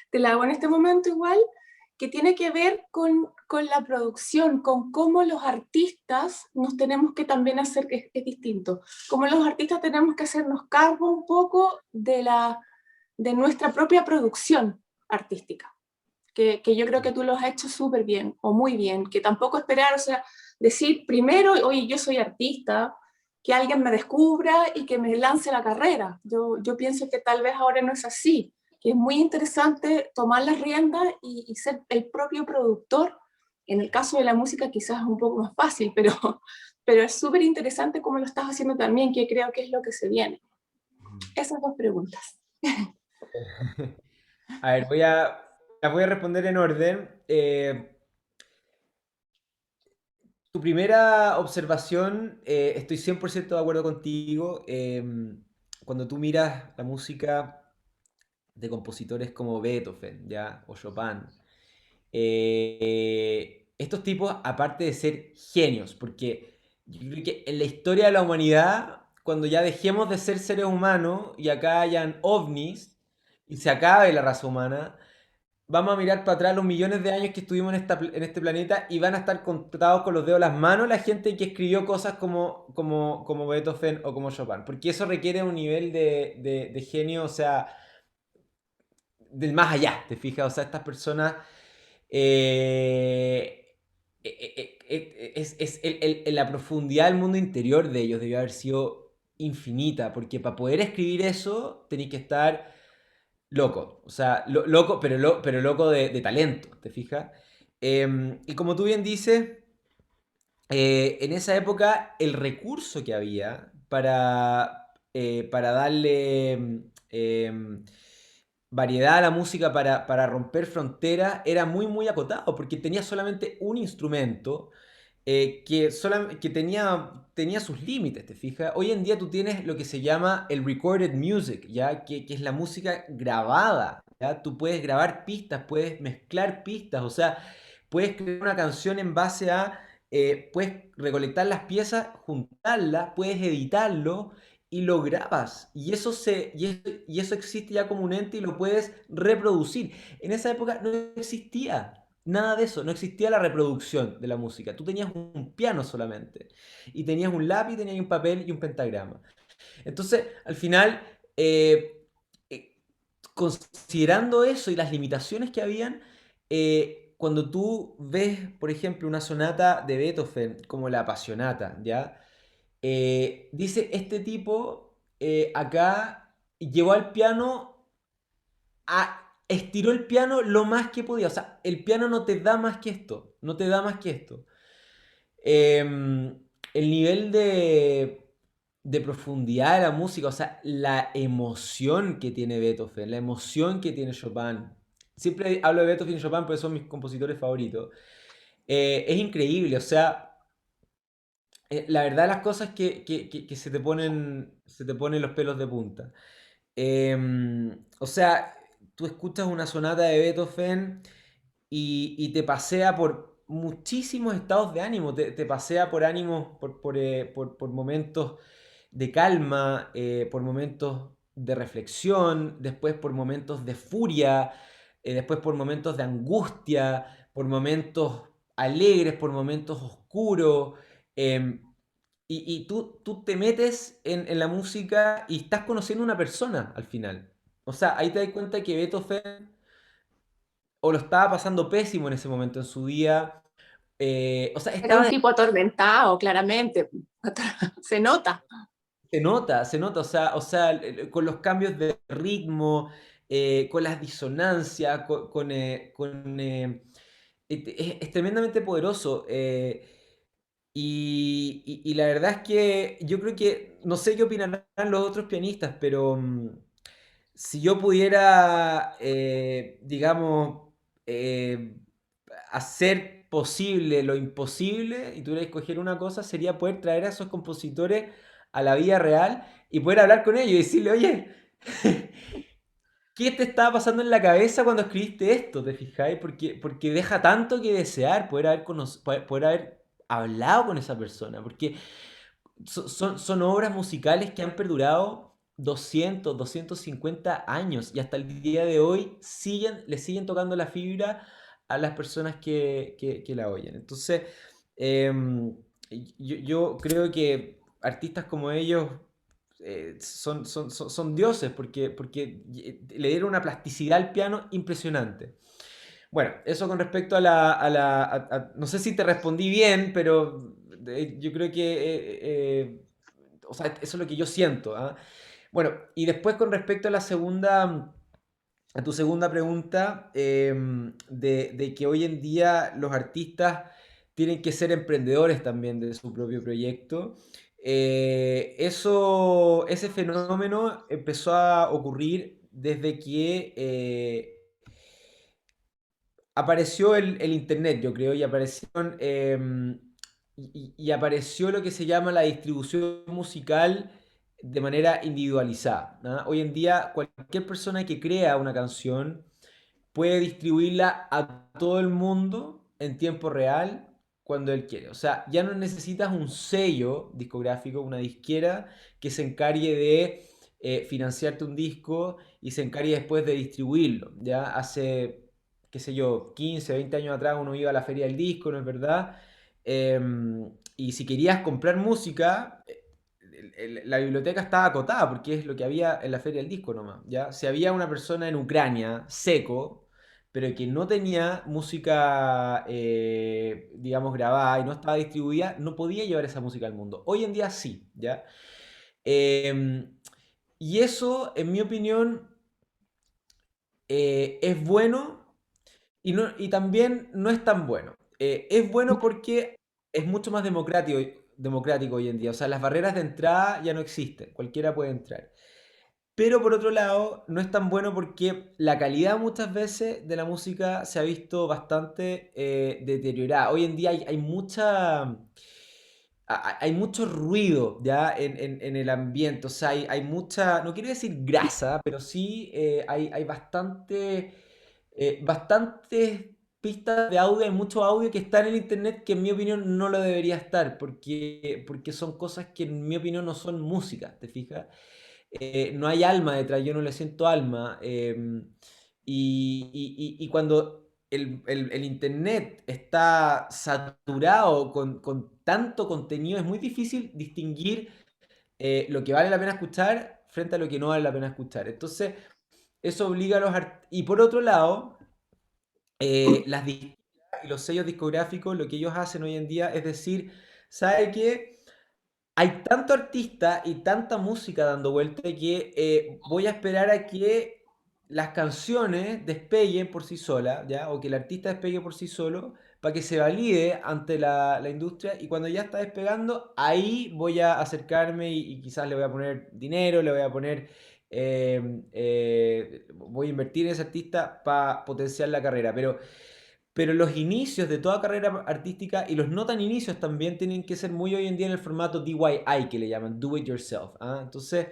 Te la hago en este momento igual, que tiene que ver con la producción, con cómo los artistas nos tenemos que también hacer, que es distinto, cómo los artistas tenemos que hacernos cargo un poco de nuestra propia producción artística, que yo creo que tú lo has hecho súper bien, o muy bien, que tampoco esperar, o sea, decir primero, oye, yo soy artista, que alguien me descubra y que me lance la carrera. Yo pienso que tal vez ahora no es así, que es muy interesante tomar las riendas y ser el propio productor. En el caso de la música quizás es un poco más fácil, pero es súper interesante cómo lo estás haciendo también, que creo que es lo que se viene. Esas dos preguntas. A ver, las voy a responder en orden. Tu primera observación, estoy 100% de acuerdo contigo. Cuando tú miras la música de compositores como Beethoven, ¿ya? O Chopin, estos tipos, aparte de ser genios, porque yo creo que en la historia de la humanidad, cuando ya dejemos de ser seres humanos y acá hayan ovnis y se acabe la raza humana, vamos a mirar para atrás los millones de años que estuvimos en este planeta y van a estar contados con los dedos de las manos la gente que escribió cosas como Beethoven o como Chopin, porque eso requiere un nivel de genio, o sea, del más allá, ¿te fijas? O sea, estas personas la profundidad del mundo interior de ellos debió haber sido infinita, porque para poder escribir eso tenéis que estar loco, o sea, loco, pero loco de talento, ¿te fijas? Y como tú bien dices, en esa época el recurso que había para darle variedad a la música, para romper fronteras, era muy, muy acotado, porque tenía solamente un instrumento que tenía sus límites, ¿te fijas? Hoy en día tú tienes lo que se llama el recorded music, ¿ya? Que es la música grabada, ¿ya? Tú puedes grabar pistas, puedes mezclar pistas, o sea, puedes crear una canción en base a puedes recolectar las piezas, juntarlas, puedes editarlo y lo grabas. Y eso existe ya como un ente y lo puedes reproducir. En esa época no existía nada de eso, no existía la reproducción de la música. Tú tenías un piano solamente. Y tenías un lápiz, tenías un papel y un pentagrama. Entonces, al final, eh, considerando eso y las limitaciones que habían, cuando tú ves, por ejemplo, una sonata de Beethoven como la Apasionata, ¿ya? Dice, este tipo acá llevó al piano, estiró el piano lo más que podía. O sea, el piano no te da más que esto, no te da más que esto. El nivel de profundidad de la música, o sea, la emoción que tiene Beethoven, la emoción que tiene Chopin. Siempre hablo de Beethoven y Chopin porque son mis compositores favoritos. Es increíble, o sea, la verdad las cosas que se te ponen los pelos de punta. O sea, tú escuchas una sonata de Beethoven y te pasea por muchísimos estados de ánimo, te pasea por ánimos, por momentos de calma, por momentos de reflexión, después por momentos de furia, después por momentos de angustia, por momentos alegres, por momentos oscuros. em, y tú te metes en la música y estás conociendo una persona al final. O sea, ahí te das cuenta que Beethoven o lo estaba pasando pésimo en ese momento en su día. O sea, Era un estaba tipo atormentado, claramente. Se nota. se nota, con los cambios de ritmo, con las disonancias, es tremendamente poderoso. Y la verdad es que yo creo que, no sé qué opinarán los otros pianistas, pero si yo pudiera, digamos, eh, hacer posible lo imposible y tuviera que escoger una cosa, sería poder traer a esos compositores a la vida real y poder hablar con ellos y decirle, oye, ¿qué te estaba pasando en la cabeza cuando escribiste esto? ¿Te fijáis? Porque deja tanto que desear poder haber hablado con esa persona, porque son obras musicales que han perdurado 250 años y hasta el día de hoy le siguen tocando la fibra a las personas que la oyen. Entonces, em, yo creo que artistas como ellos son dioses porque le dieron una plasticidad al piano impresionante. Bueno, eso con respecto no sé si te respondí bien, pero yo creo que... o sea, eso es lo que yo siento. ¿Ah? Bueno, y después con respecto a tu segunda pregunta, de que hoy en día los artistas tienen que ser emprendedores también de su propio proyecto. Ese fenómeno empezó a ocurrir desde que apareció el internet, yo creo, y apareció lo que se llama la distribución musical de manera individualizada. ¿No? Hoy en día, cualquier persona que crea una canción puede distribuirla a todo el mundo en tiempo real cuando él quiere. O sea, ya no necesitas un sello discográfico, una disquera que se encargue de financiarte un disco y se encargue después de distribuirlo. Ya hace, qué sé yo, 15, 20 años atrás uno iba a la feria del disco, ¿no es verdad? Y si querías comprar música, la biblioteca estaba acotada porque es lo que había en la feria del disco nomás, ¿ya? Si había una persona en Ucrania, seco, pero que no tenía música, digamos, grabada y no estaba distribuida, no podía llevar esa música al mundo. Hoy en día sí, ¿ya? Em, y eso, en mi opinión, es bueno y también no es tan bueno. Es bueno porque es mucho más democrático hoy en día. O sea, las barreras de entrada ya no existen. Cualquiera puede entrar. Pero por otro lado, no es tan bueno porque la calidad muchas veces de la música se ha visto bastante deteriorada. Hoy en día hay mucho ruido ya en el ambiente. O sea, hay mucha, no quiero decir grasa, pero sí hay bastantes pistas de audio, hay mucho audio que está en el internet que en mi opinión no lo debería estar, porque son cosas que en mi opinión no son música, ¿te fijas? No hay alma detrás, yo no le siento alma. Y cuando el internet está saturado con tanto contenido, es muy difícil distinguir lo que vale la pena escuchar frente a lo que no vale la pena escuchar. Entonces, eso obliga a los artistas. Y por otro lado, las disqueras y los sellos discográficos, lo que ellos hacen hoy en día es decir, ¿sabe qué? Hay tanto artista y tanta música dando vuelta que voy a esperar a que las canciones despeguen por sí solas, ¿ya? O que el artista despegue por sí solo para que se valide ante la industria, y cuando ya está despegando, ahí voy a acercarme y quizás le voy a poner dinero, le voy a poner, voy a invertir en ese artista para potenciar la carrera, pero los inicios de toda carrera artística y los no tan inicios también tienen que ser muy hoy en día en el formato DIY, que le llaman, Do It Yourself. ¿Ah? Entonces,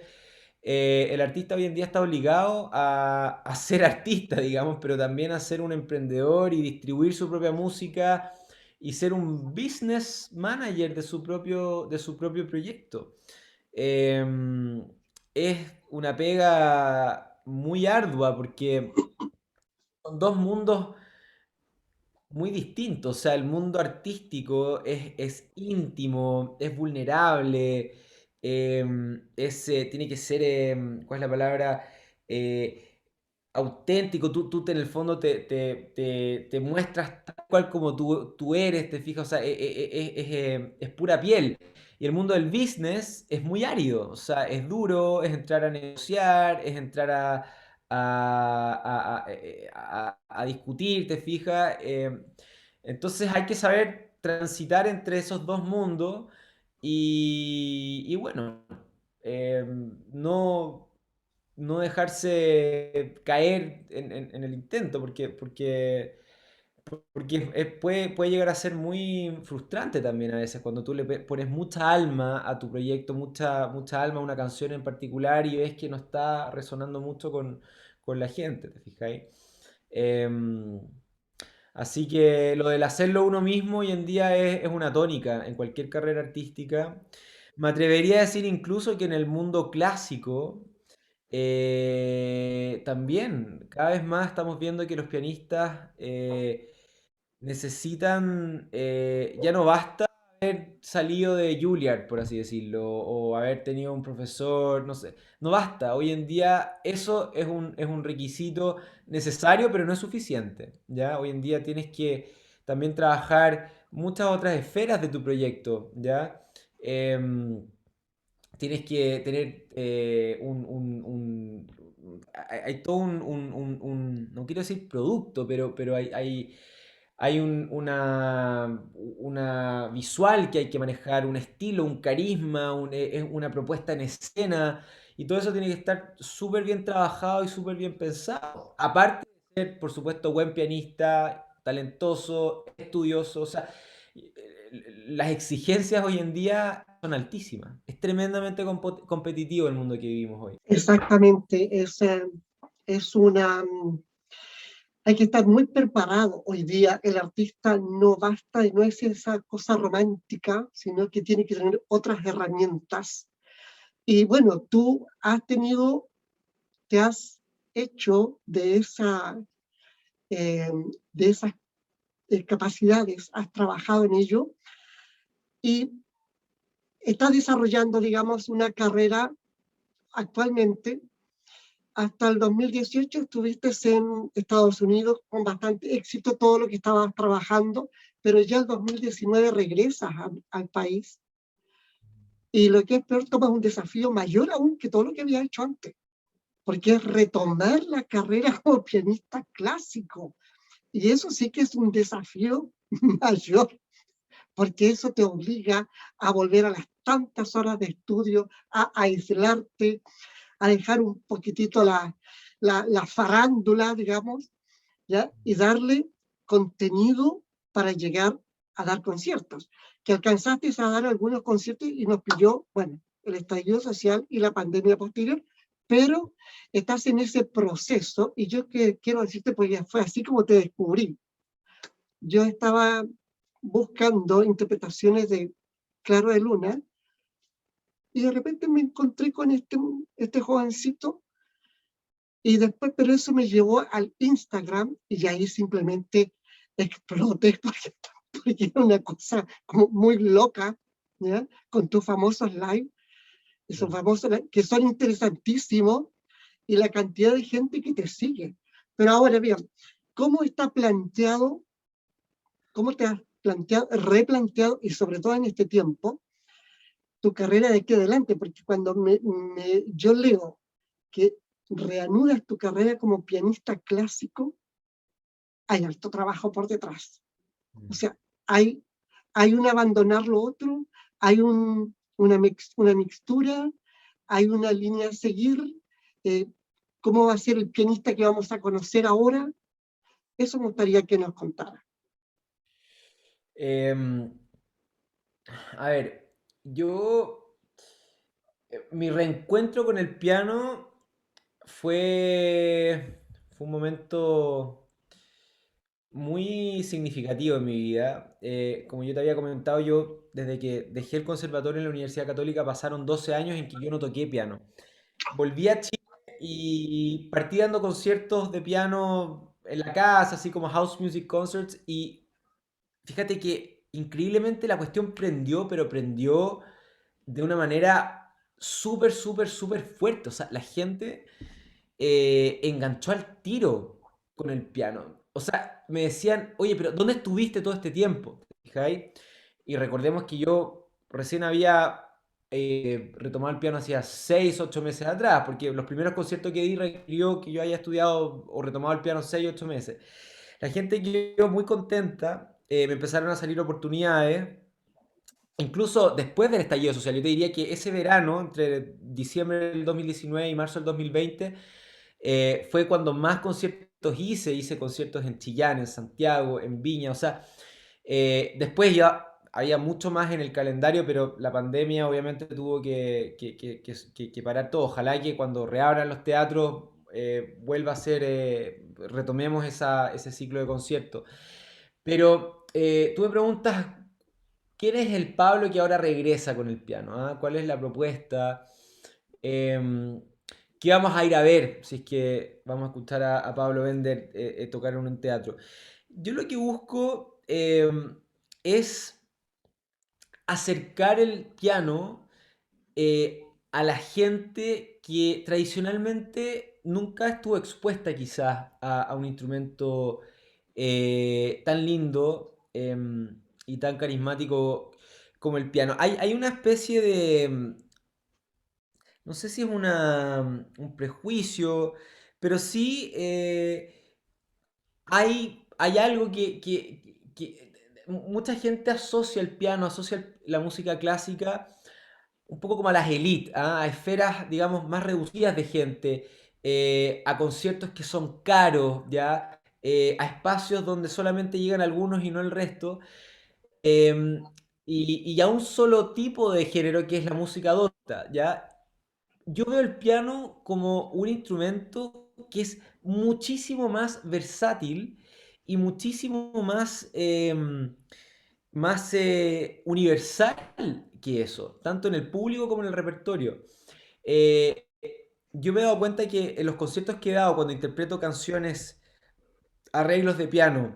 el artista hoy en día está obligado a ser artista, digamos, pero también a ser un emprendedor y distribuir su propia música y ser un business manager de su propio proyecto. Es una pega muy ardua porque son dos mundos muy distinto. O sea, el mundo artístico es íntimo, es vulnerable, tiene que ser, ¿cuál es la palabra? Eh, auténtico. Tú en el fondo te muestras tal cual como tú eres, te fijas, o sea, es pura piel. Y el mundo del business es muy árido, o sea, es duro, es entrar a negociar, es entrar a discutir, te fijas. Entonces hay que saber transitar entre esos dos mundos y bueno, no, no dejarse caer en el intento, porque puede llegar a ser muy frustrante también a veces cuando tú pones mucha alma a tu proyecto, mucha alma a una canción en particular y ves que no está resonando mucho con la gente, ¿te fijáis? Em, Así que lo del hacerlo uno mismo hoy en día es una tónica en cualquier carrera artística. Me atrevería a decir incluso que en el mundo clásico también cada vez más estamos viendo que los pianistas necesitan, ya no basta haber salido de Juilliard, por así decirlo, o haber tenido un profesor, no sé, no basta. Hoy en día eso es un requisito necesario, pero no es suficiente, ¿ya? Hoy en día tienes que también trabajar muchas otras esferas de tu proyecto, ¿ya? Em, Tienes que tener hay todo no quiero decir producto, pero hay una visual que hay que manejar, un estilo, un carisma, es una propuesta en escena, y todo eso tiene que estar súper bien trabajado y súper bien pensado. Aparte de ser, por supuesto, buen pianista, talentoso, estudioso, o sea, las exigencias hoy en día son altísimas. Es tremendamente competitivo el mundo que vivimos hoy. Exactamente, es una... Hay que estar muy preparado hoy día. El artista no basta y no es esa cosa romántica, sino que tiene que tener otras herramientas. Y bueno, tú te has hecho eh, de esas capacidades, has trabajado en ello y estás desarrollando, digamos, una carrera actualmente. Hasta el 2018 estuviste en Estados Unidos con bastante éxito todo lo que estabas trabajando, pero ya el 2019 regresas al país y lo que es peor, tomas un desafío mayor aún que todo lo que había hecho antes, porque es retomar la carrera como pianista clásico. Y eso sí que es un desafío mayor, porque eso te obliga a volver a las tantas horas de estudio, a aislarte, a dejar un poquitito la farándula, digamos, ¿ya? Y darle contenido para llegar a dar conciertos. Que alcanzaste a dar algunos conciertos y nos pilló, bueno, el estallido social y la pandemia posterior, pero estás en ese proceso y yo quiero decirte, porque fue así como te descubrí. Yo estaba buscando interpretaciones de Claro de Luna y de repente me encontré con este jovencito y después, pero eso me llevó al Instagram y ahí simplemente exploté porque era una cosa como muy loca, ¿ya? Con tus famosos live, esos famosos live, que son interesantísimos y la cantidad de gente que te sigue. Pero ahora bien, ¿cómo está planteado, cómo te has planteado, replanteado y sobre todo en este tiempo, tu carrera de aquí adelante? Porque cuando yo leo que reanudas tu carrera como pianista clásico, hay alto trabajo por detrás. O sea, hay un abandonar lo otro, hay una mixtura, hay una línea a seguir. ¿Cómo va a ser el pianista que vamos a conocer ahora? Eso me gustaría que nos contara. Em, a ver, mi reencuentro con el piano fue un momento muy significativo en mi vida. Como yo te había comentado, yo desde que dejé el conservatorio en la Universidad Católica pasaron 12 años en que yo no toqué piano. Volví a Chile y partí dando conciertos de piano en la casa, así como house music concerts, y fíjate que increíblemente la cuestión prendió, pero prendió de una manera súper, súper, súper fuerte. O sea, la gente enganchó al tiro con el piano. O sea, me decían, oye, pero ¿dónde estuviste todo este tiempo? ¿Te fijáis? Y recordemos que yo recién había retomado el piano hacía 6 8 meses atrás, porque los primeros conciertos que di requirió que yo haya estudiado o retomado el piano 6 8 meses. La gente quedó muy contenta, me empezaron a salir oportunidades. Incluso después del estallido social, yo te diría que ese verano, entre diciembre del 2019 y marzo del 2020, fue cuando más conciertos hice conciertos en Chillán, en Santiago, en Viña, o sea, después ya había mucho más en el calendario, pero la pandemia obviamente tuvo que parar todo. Ojalá que cuando reabran los teatros vuelva a ser, retomemos ese ciclo de conciertos. Pero tú me preguntas, ¿quién es el Pablo que ahora regresa con el piano? ¿Ah? ¿Cuál es la propuesta? Em, ¿Qué vamos a ir a ver si es que vamos a escuchar a Pablo Bender tocar en un teatro? Yo lo que busco es acercar el piano a la gente que tradicionalmente nunca estuvo expuesta quizás a un instrumento tan lindo y tan carismático como el piano. Hay una especie de, no sé si es un prejuicio, pero sí hay algo que mucha gente asocia el piano, asocia la música clásica un poco como a las élites, ¿ah? A esferas, digamos, más reducidas de gente, a conciertos que son caros, ¿ya? A espacios donde solamente llegan algunos y no el resto, y a un solo tipo de género que es la música adulta, ¿ya? Yo veo el piano como un instrumento que es muchísimo más versátil y muchísimo más universal que eso, tanto en el público como en el repertorio. Eh, yo me he dado cuenta que en los conciertos que he dado, cuando interpreto canciones, arreglos de piano,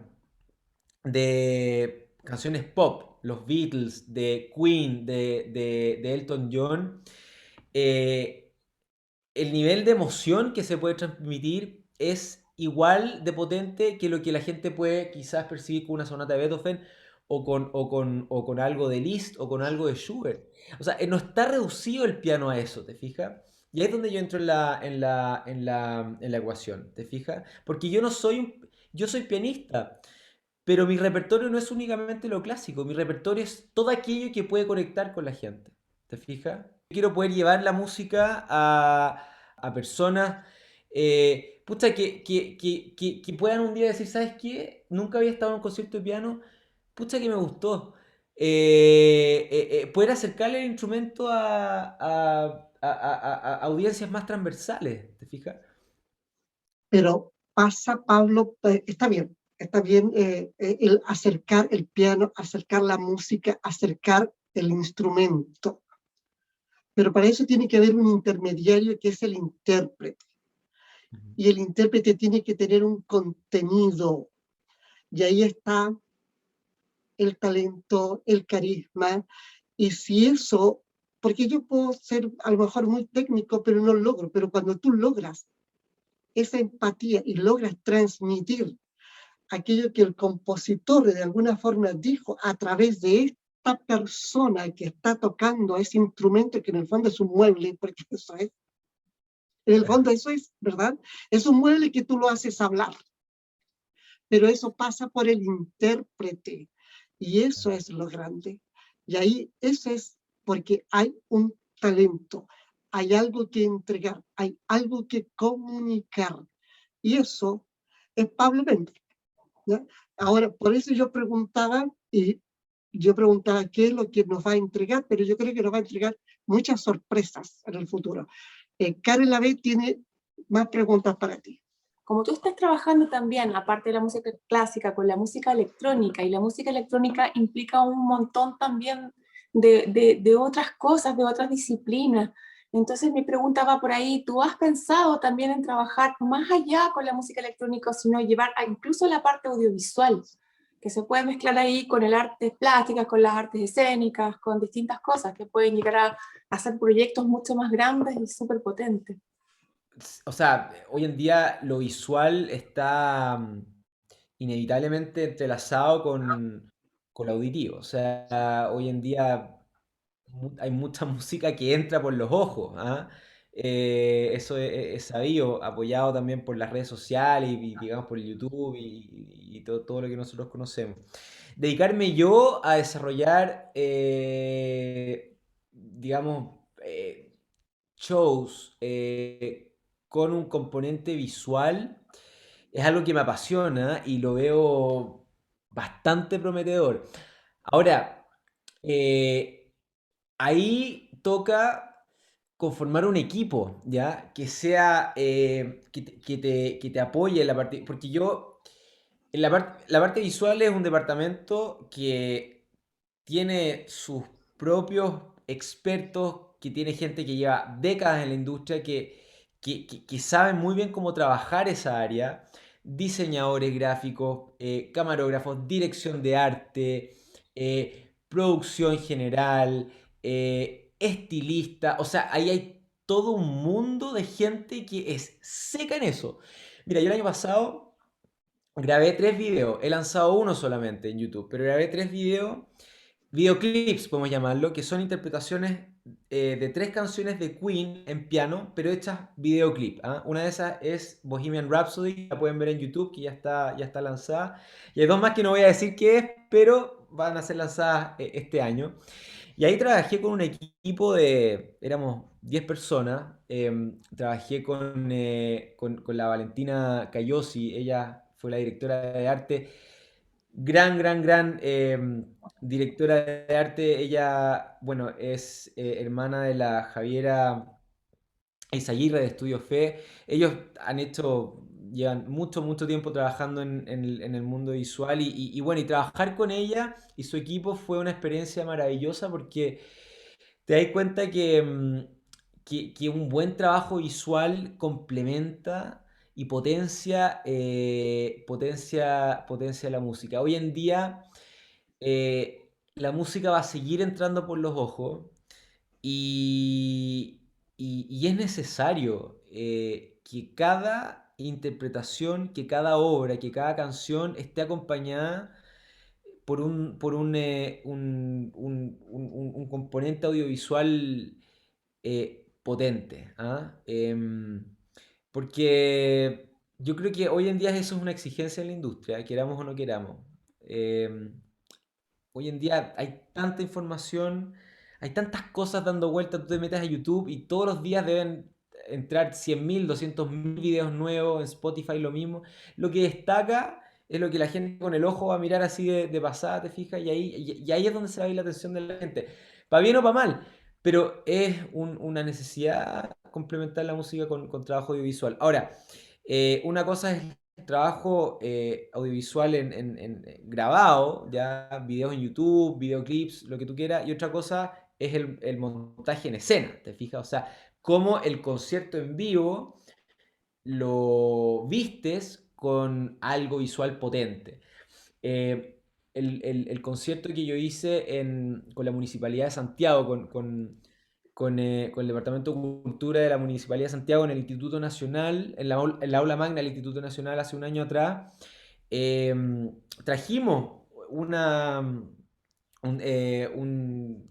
de canciones pop, los Beatles, de Queen, de Elton John, eh, el nivel de emoción que se puede transmitir es igual de potente que lo que la gente puede quizás percibir con una sonata de Beethoven o con algo de Liszt o con algo de Schubert. O sea, no está reducido el piano a eso, ¿te fijas? Y ahí es donde yo entro en la ecuación, ¿te fijas? Porque yo soy pianista, pero mi repertorio no es únicamente lo clásico, mi repertorio es todo aquello que puede conectar con la gente. ¿Te fijas? Quiero poder llevar la música a personas pucha, que puedan un día decir, ¿sabes qué? Nunca había estado en un concierto de piano, pucha que me gustó. Poder acercarle el instrumento a audiencias más transversales, ¿te fijas? Pero pasa, Pablo, está bien el acercar el piano, acercar la música, acercar el instrumento. Pero para eso tiene que haber un intermediario que es el intérprete. Y el intérprete tiene que tener un contenido. Y ahí está el talento, el carisma. Y si eso, porque yo puedo ser a lo mejor muy técnico, pero no logro. Pero cuando tú logras esa empatía y logras transmitir aquello que el compositor de alguna forma dijo a través de esta persona que está tocando ese instrumento, que en el fondo es un mueble, porque eso es, en el fondo eso es, ¿verdad? Es un mueble que tú lo haces hablar. pero eso pasa por el intérprete, y eso es lo grande. Y ahí, eso es porque hay un talento, hay algo que entregar, hay algo que comunicar, y eso es Pablo Méndez, ¿ya? Ahora, por eso yo preguntaba qué es lo que nos va a entregar, pero yo creo que nos va a entregar muchas sorpresas en el futuro. Karen Lavey tiene más preguntas para ti. Como tú estás trabajando también, aparte de la música clásica, con la música electrónica, y la música electrónica implica un montón también de otras cosas, de otras disciplinas. Entonces mi pregunta va por ahí, ¿tú has pensado también en trabajar más allá con la música electrónica, sino llevar incluso la parte audiovisual, que se puede mezclar ahí con el arte plásticas, con las artes escénicas, con distintas cosas que pueden llegar a hacer proyectos mucho más grandes y súper potentes? O sea, hoy en día lo visual está inevitablemente entrelazado con lo auditivo. O sea, hoy en día hay mucha música que entra por los ojos, ¿ah? Eso es sabido, apoyado también por las redes sociales y digamos por YouTube y todo lo que nosotros conocemos. Dedicarme yo a desarrollar, digamos, shows con un componente visual es algo que me apasiona y lo veo bastante prometedor. Ahora, eh, ahí toca conformar un equipo, ¿ya? Que sea, que te apoye en la parte, porque yo, la parte visual es un departamento que tiene sus propios expertos, que tiene gente que lleva décadas en la industria, que saben muy bien cómo trabajar esa área, diseñadores gráficos, camarógrafos, dirección de arte, producción general, estilista, o sea, ahí hay todo un mundo de gente que es seca en eso. Mira, yo el año pasado grabé 3 videos, he lanzado uno solamente en YouTube, pero grabé 3 videos, videoclips podemos llamarlo, que son interpretaciones de 3 canciones de Queen en piano, pero hechas videoclip, ¿ah? Una de esas es Bohemian Rhapsody, la pueden ver en YouTube, que ya está lanzada. Y hay 2 más que no voy a decir qué es, pero van a ser lanzadas este año. Y ahí trabajé con un equipo éramos 10 personas. Trabajé con la Valentina Cayosi, ella fue la directora de arte, gran directora de arte. Ella, bueno, es hermana de la Javiera Izaguirre de Estudio Fe. Ellos llevan mucho tiempo trabajando en el mundo visual y bueno, y trabajar con ella y su equipo fue una experiencia maravillosa porque te das cuenta que un buen trabajo visual complementa y potencia la música. Hoy en día la música va a seguir entrando por los ojos y, y es necesario que cada interpretación, que cada obra, que cada canción esté acompañada por un componente audiovisual potente, ¿ah? Porque yo creo que hoy en día eso es una exigencia en la industria, queramos o no queramos. Em, Hoy en día hay tanta información, hay tantas cosas dando vueltas, tú te metes a YouTube y todos los días deben entrar 100.000, 200.000 videos nuevos, en Spotify lo mismo. Lo que destaca es lo que la gente con el ojo va a mirar así de pasada, te fijas, y ahí es donde se va a ir la atención de la gente. Para bien o para mal, pero es una necesidad complementar la música con trabajo audiovisual. Ahora, una cosa es trabajo audiovisual grabado, ya videos en YouTube, videoclips, lo que tú quieras, y otra cosa es el montaje en escena, ¿te fijas? O sea, cómo el concierto en vivo lo vistes con algo visual potente. Eh, el concierto que yo hice con la Municipalidad de Santiago, con el Departamento de Cultura de la Municipalidad de Santiago en el Instituto Nacional, en la aula magna del Instituto Nacional hace un año atrás, eh, trajimos un, eh, un,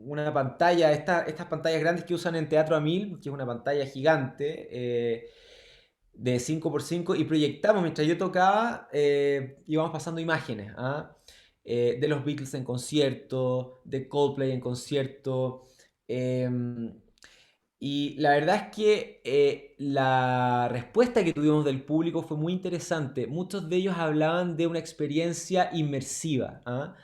una pantalla, estas pantallas grandes que usan en Teatro a Mil, que es una pantalla gigante, de 5x5 y proyectamos, mientras yo tocaba, íbamos pasando imágenes, ¿ah? De los Beatles en concierto, de Coldplay en concierto. Y la verdad es que la respuesta que tuvimos del público fue muy interesante. Muchos de ellos hablaban de una experiencia inmersiva, ¿ah?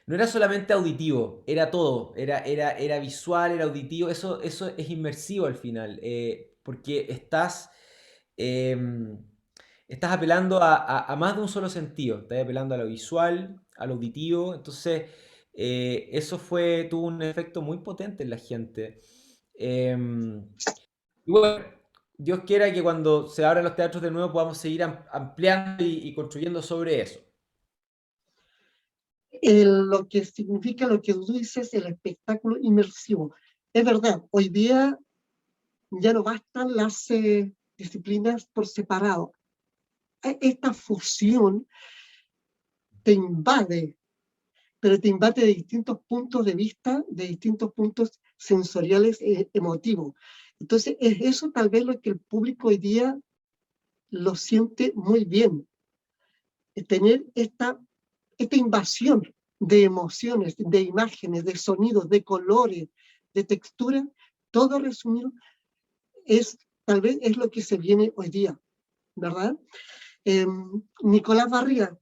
No era solamente auditivo, era todo, era visual, era auditivo, eso es inmersivo al final, porque em, estás apelando a más de un solo sentido, estás apelando a lo visual, a lo auditivo, entonces eso tuvo un efecto muy potente en la gente. Em, y bueno, Dios quiera que cuando se abran los teatros de nuevo podamos seguir ampliando y construyendo sobre eso. Lo que significa lo que tú dices, el espectáculo inmersivo. Es verdad, hoy día ya no bastan las disciplinas por separado. Esta fusión te invade, pero te invade de distintos puntos de vista, de distintos puntos sensoriales e emotivos. Entonces, es eso tal vez lo que el público hoy día lo siente muy bien, tener esta invasión de emociones, de imágenes, de sonidos, de colores, de textura, todo resumido, tal vez es lo que se viene hoy día, ¿verdad? Nicolás Barría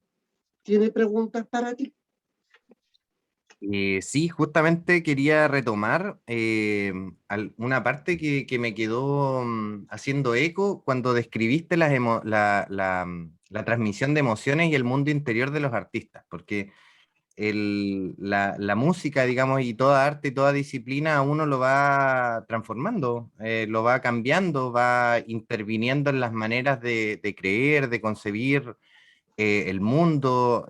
tiene preguntas para ti. Sí, justamente quería retomar una parte que me quedó haciendo eco cuando describiste la transmisión de emociones y el mundo interior de los artistas, porque la música, digamos, y toda arte y toda disciplina a uno lo va transformando, lo va cambiando, va interviniendo en las maneras de creer, de concebir el mundo,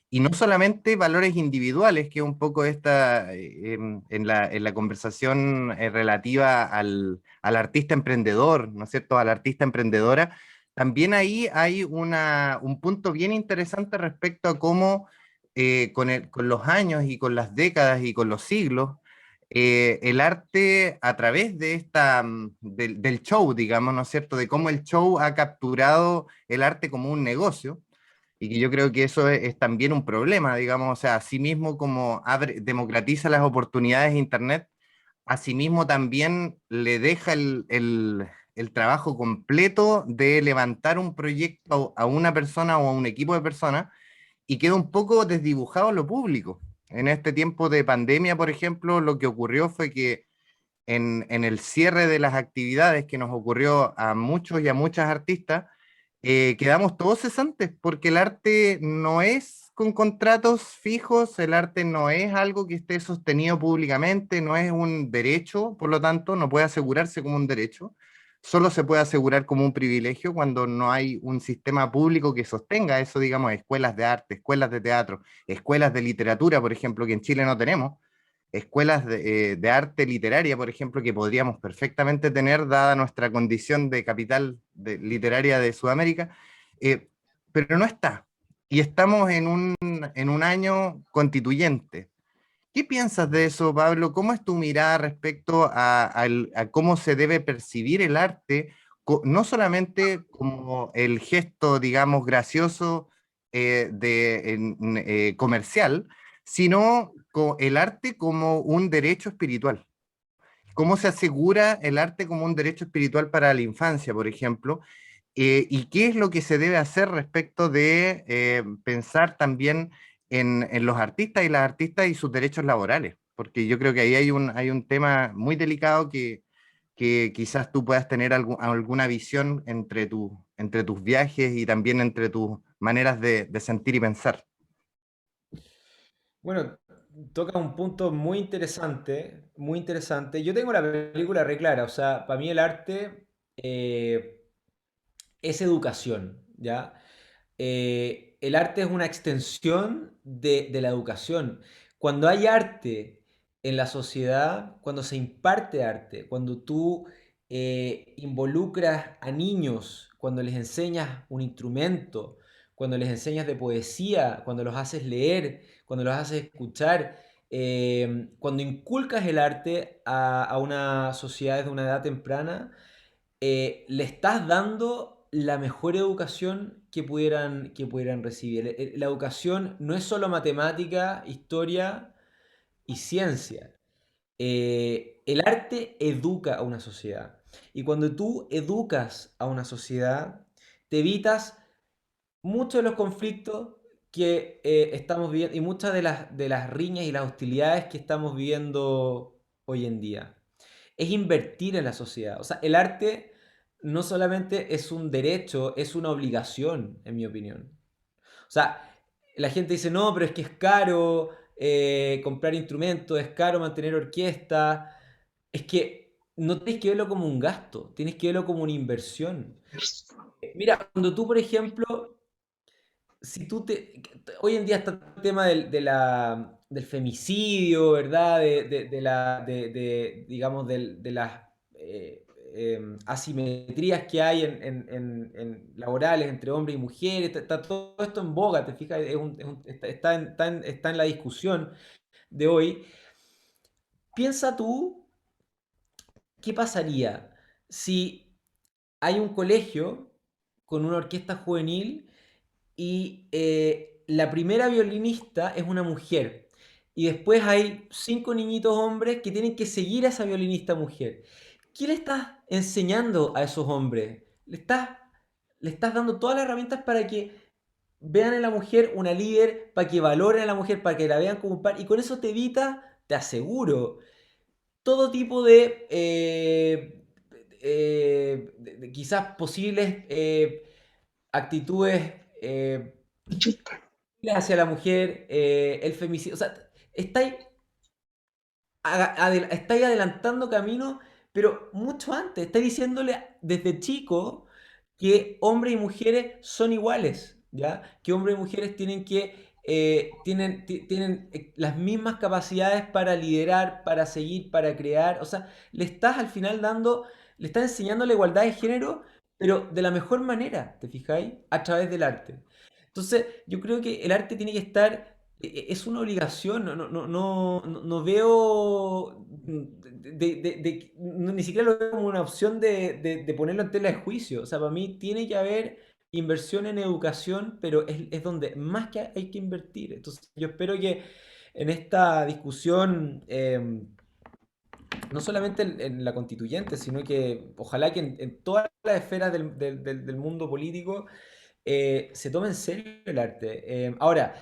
y no solamente valores individuales, que es un poco esta, en la conversación relativa al artista emprendedor, ¿no es cierto?, a la artista emprendedora, también ahí hay un punto bien interesante respecto a cómo con los años y con las décadas y con los siglos, el arte a través de del show, digamos, ¿no es cierto?, de cómo el show ha capturado el arte como un negocio, y que yo creo que eso es también un problema, digamos, o sea, asimismo como democratiza las oportunidades de Internet, asimismo también le deja el trabajo completo de levantar un proyecto a una persona o a un equipo de personas y queda un poco desdibujado lo público. En este tiempo de pandemia, por ejemplo, lo que ocurrió fue que en el cierre de las actividades que nos ocurrió a muchos y a muchas artistas, quedamos todos cesantes, porque el arte no es con contratos fijos, el arte no es algo que esté sostenido públicamente, no es un derecho, por lo tanto, no puede asegurarse como un derecho, solo se puede asegurar como un privilegio cuando no hay un sistema público que sostenga eso, digamos, escuelas de arte, escuelas de teatro, escuelas de literatura, por ejemplo, que en Chile no tenemos, escuelas de arte literaria, por ejemplo, que podríamos perfectamente tener, dada nuestra condición de capital literaria de Sudamérica, eh, pero no está. Y estamos en un año constituyente. ¿Qué piensas de eso, Pablo? ¿Cómo es tu mirada respecto a cómo se debe percibir el arte, no solamente como el gesto, digamos, gracioso comercial, sino el arte como un derecho espiritual? ¿Cómo se asegura el arte como un derecho espiritual para la infancia, por ejemplo? ¿Y qué es lo que se debe hacer respecto de pensar también en los artistas y las artistas y sus derechos laborales? Porque yo creo que ahí hay un tema muy delicado que quizás tú puedas tener alguna visión entre tus viajes y también entre tus maneras de sentir y pensar. Bueno, toca un punto muy interesante, muy interesante. Yo tengo la película re clara, o sea, para mí el arte es educación, ¿ya? El arte es una extensión de la educación. Cuando hay arte en la sociedad, cuando se imparte arte, cuando tú involucras a niños, cuando les enseñas un instrumento, cuando les enseñas de poesía, cuando los haces leer, cuando los haces escuchar, cuando inculcas el arte a una sociedad desde una edad temprana, le estás dando la mejor educación que pudieran recibir. La educación no es solo matemática, historia y ciencia. El arte educa a una sociedad. Y cuando tú educas a una sociedad, te evitas muchos de los conflictos que estamos viviendo y muchas de las riñas y las hostilidades que estamos viviendo hoy en día. Es invertir en la sociedad. O sea, el arte no solamente es un derecho, es una obligación, en mi opinión. O sea, la gente dice, no, pero es que es caro comprar instrumentos, es caro mantener orquesta. Es que no tienes que verlo como un gasto, tienes que verlo como una inversión. Mira, cuando tú, por ejemplo, si tú te... Hoy en día está el tema del femicidio, ¿verdad? Digamos, de las asimetrías que hay en laborales entre hombres y mujeres. Está todo esto en boga, ¿te fijas? Está en la discusión de hoy. Piensa tú, ¿qué pasaría si hay un colegio con una orquesta juvenil y la primera violinista es una mujer? Y después hay 5 niñitos hombres que tienen que seguir a esa violinista mujer. ¿Qué le estás enseñando a esos hombres? Le estás dando todas las herramientas para que vean en la mujer una líder, para que valoren a la mujer, para que la vean como un par. Y con eso te evita, te aseguro, todo tipo de quizás posibles actitudes hacia la mujer, el femicidio. O sea, estáis, estáis adelantando camino, pero mucho antes. Estáis diciéndole desde chico que hombres y mujeres son iguales, ¿ya? Que hombres y mujeres tienen las mismas capacidades para liderar, para seguir, para crear. O sea, le estás al final le estás enseñando la igualdad de género, pero de la mejor manera, ¿te fijáis? A través del arte. Entonces, yo creo que el arte tiene que estar, es una obligación, no veo, ni siquiera lo veo como una opción de ponerlo en tela de juicio. O sea, para mí tiene que haber inversión en educación, pero es donde más que hay que invertir. Entonces, yo espero que en esta discusión, no solamente en la constituyente, sino que ojalá que en todas las esferas del mundo político, se toma en serio el arte. Ahora,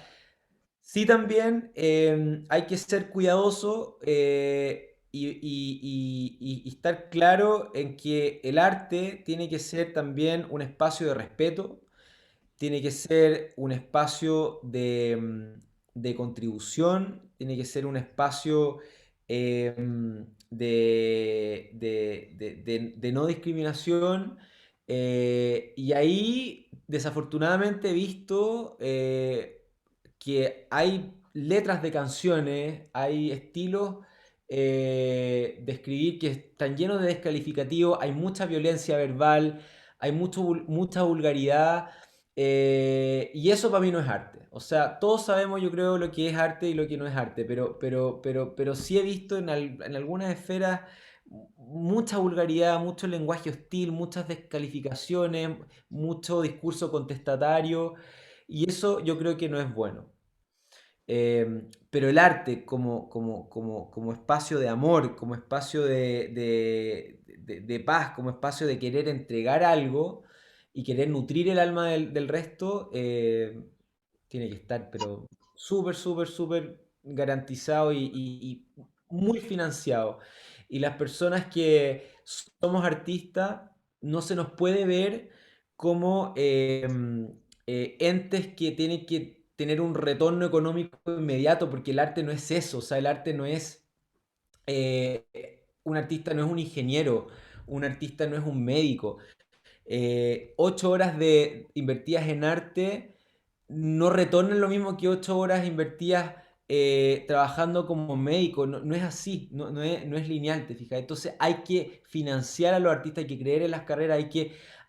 sí también hay que ser cuidadoso y estar claro en que el arte tiene que ser también un espacio de respeto, tiene que ser un espacio de contribución, tiene que ser un espacio de no discriminación. Y ahí, desafortunadamente, he visto que hay letras de canciones, hay estilos de escribir que están llenos de descalificativos, hay mucha violencia verbal, hay mucha vulgaridad. Y eso para mí no es arte. O sea, todos sabemos, yo creo, lo que es arte y lo que no es arte, pero sí he visto en algunas esferas mucha vulgaridad, mucho lenguaje hostil, muchas descalificaciones, mucho discurso contestatario, y eso yo creo que no es bueno. Pero el arte como espacio de amor, como espacio de paz, como espacio de querer entregar algo y querer nutrir el alma del resto, tiene que estar, pero súper, súper, súper garantizado y muy financiado. Y las personas que somos artistas no se nos puede ver como entes que tienen que tener un retorno económico inmediato, porque el arte no es eso. O sea, el arte no es, un artista no es un ingeniero, un artista no es un médico. 8 horas invertidas en arte no retornan lo mismo que 8 horas invertidas trabajando como médico. No, no es así, no es lineal, ¿te fijas? Entonces hay que financiar a los artistas, hay que creer en las carreras,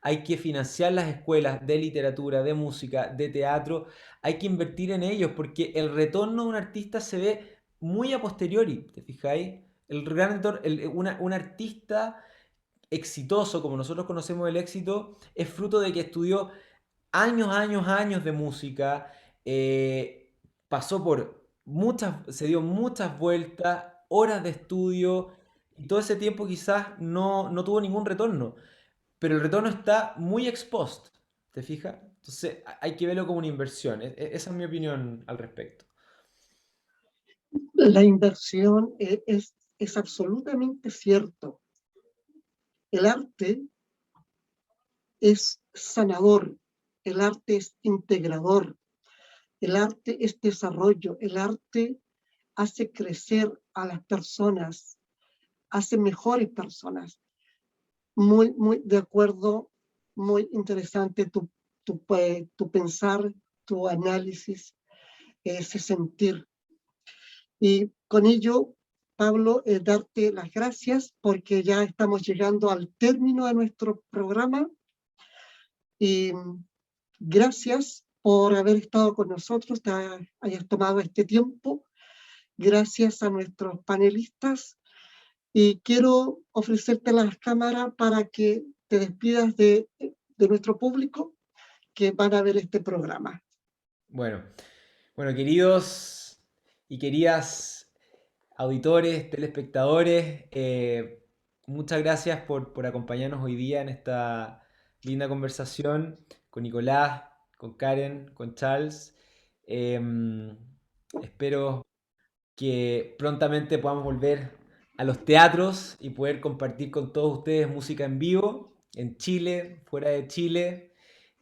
hay que financiar las escuelas de literatura, de música, de teatro, hay que invertir en ellos, porque el retorno de un artista se ve muy a posteriori, ¿te fijáis? Un artista exitoso, como nosotros conocemos el éxito, es fruto de que estudió años de música, pasó por se dio muchas vueltas, horas de estudio, y todo ese tiempo quizás no tuvo ningún retorno, pero el retorno está muy expuesto, ¿te fijas? Entonces hay que verlo como una inversión. Esa es mi opinión al respecto. La inversión es absolutamente cierto. El arte es sanador, el arte es integrador, el arte es desarrollo, el arte hace crecer a las personas, hace mejores personas. Muy de acuerdo, muy interesante tu pensar, tu análisis, ese sentir. Y con ello, Pablo, darte las gracias porque ya estamos llegando al término de nuestro programa y gracias por haber estado con nosotros, te hayas tomado este tiempo. Gracias a nuestros panelistas y quiero ofrecerte las cámaras para que te despidas de nuestro público que van a ver este programa. Bueno, queridos y queridas auditores, telespectadores, muchas gracias por acompañarnos hoy día en esta linda conversación con Nicolás, con Karen, con Charles. Espero que prontamente podamos volver a los teatros y poder compartir con todos ustedes música en vivo, en Chile, fuera de Chile,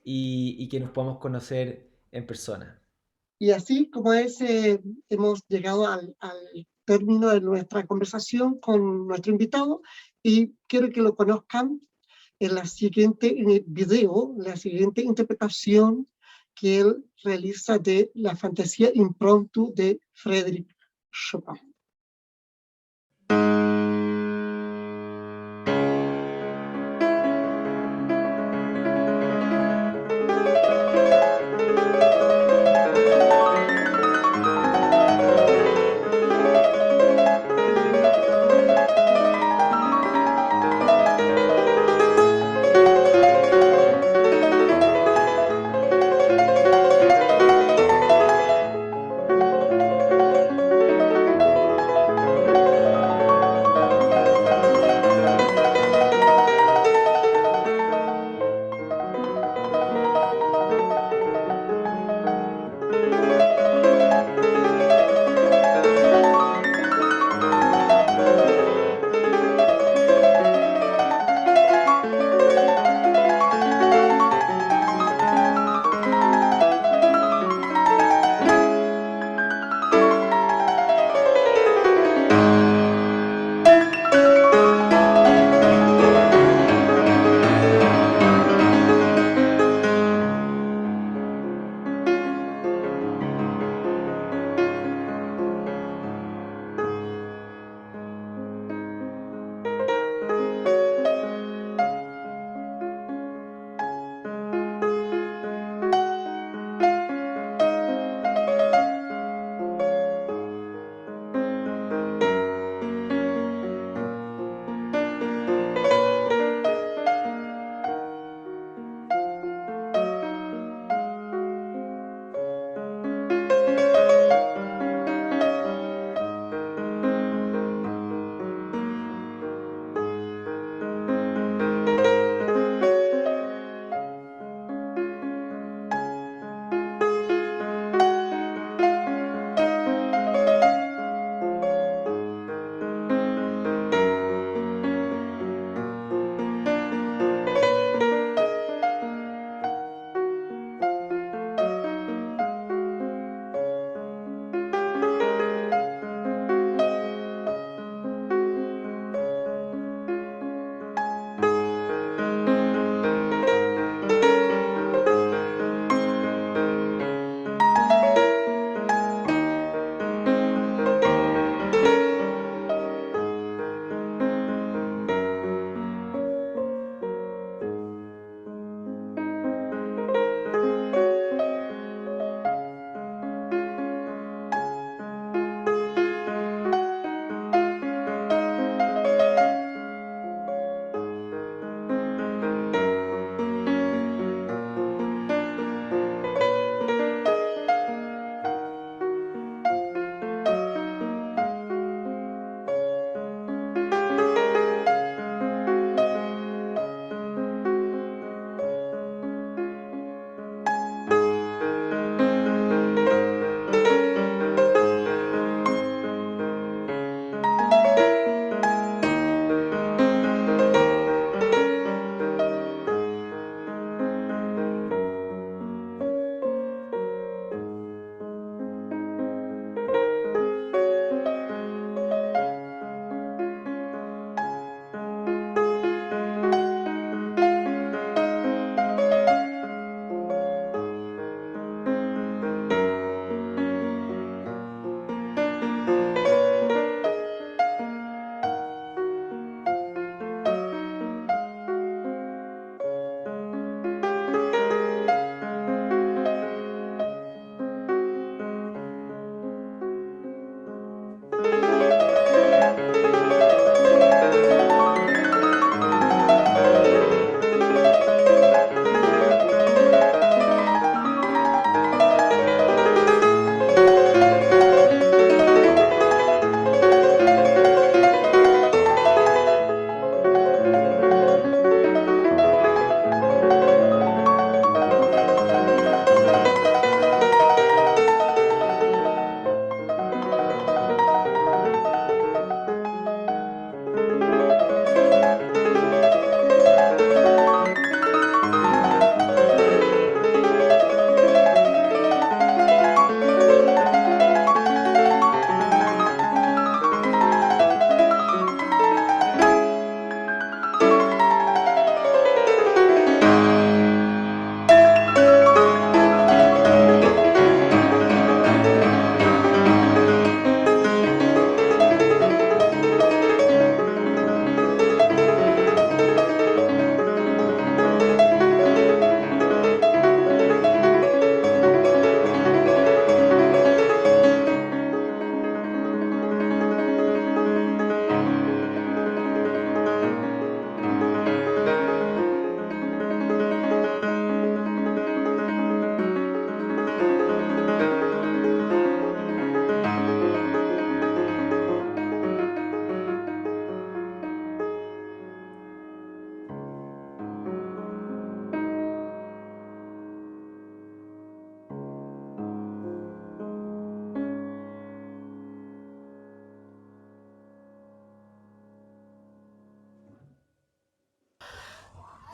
y que nos podamos conocer en persona. Y así como hemos llegado al término de nuestra conversación con nuestro invitado y quiero que lo conozcan en el video, la siguiente interpretación que él realiza de la fantasía impromptu de Frédéric Chopin.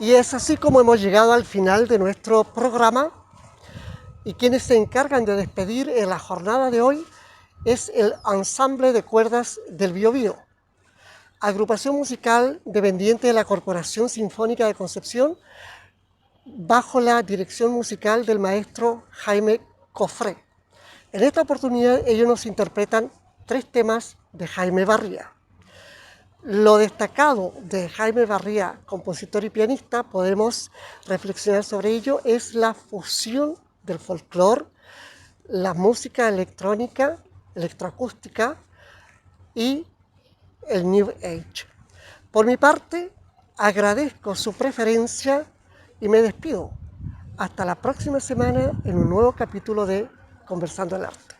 Y es así como hemos llegado al final de nuestro programa, y quienes se encargan de despedir en la jornada de hoy es el Ensamble de Cuerdas del Biobío, agrupación musical dependiente de la Corporación Sinfónica de Concepción, bajo la dirección musical del maestro Jaime Cofré. En esta oportunidad ellos nos interpretan 3 temas de Jaime Barría. Lo destacado de Jaime Barría, compositor y pianista, podemos reflexionar sobre ello, es la fusión del folclore, la música electrónica, electroacústica y el New Age. Por mi parte, agradezco su preferencia y me despido. Hasta la próxima semana en un nuevo capítulo de Conversando el Arte.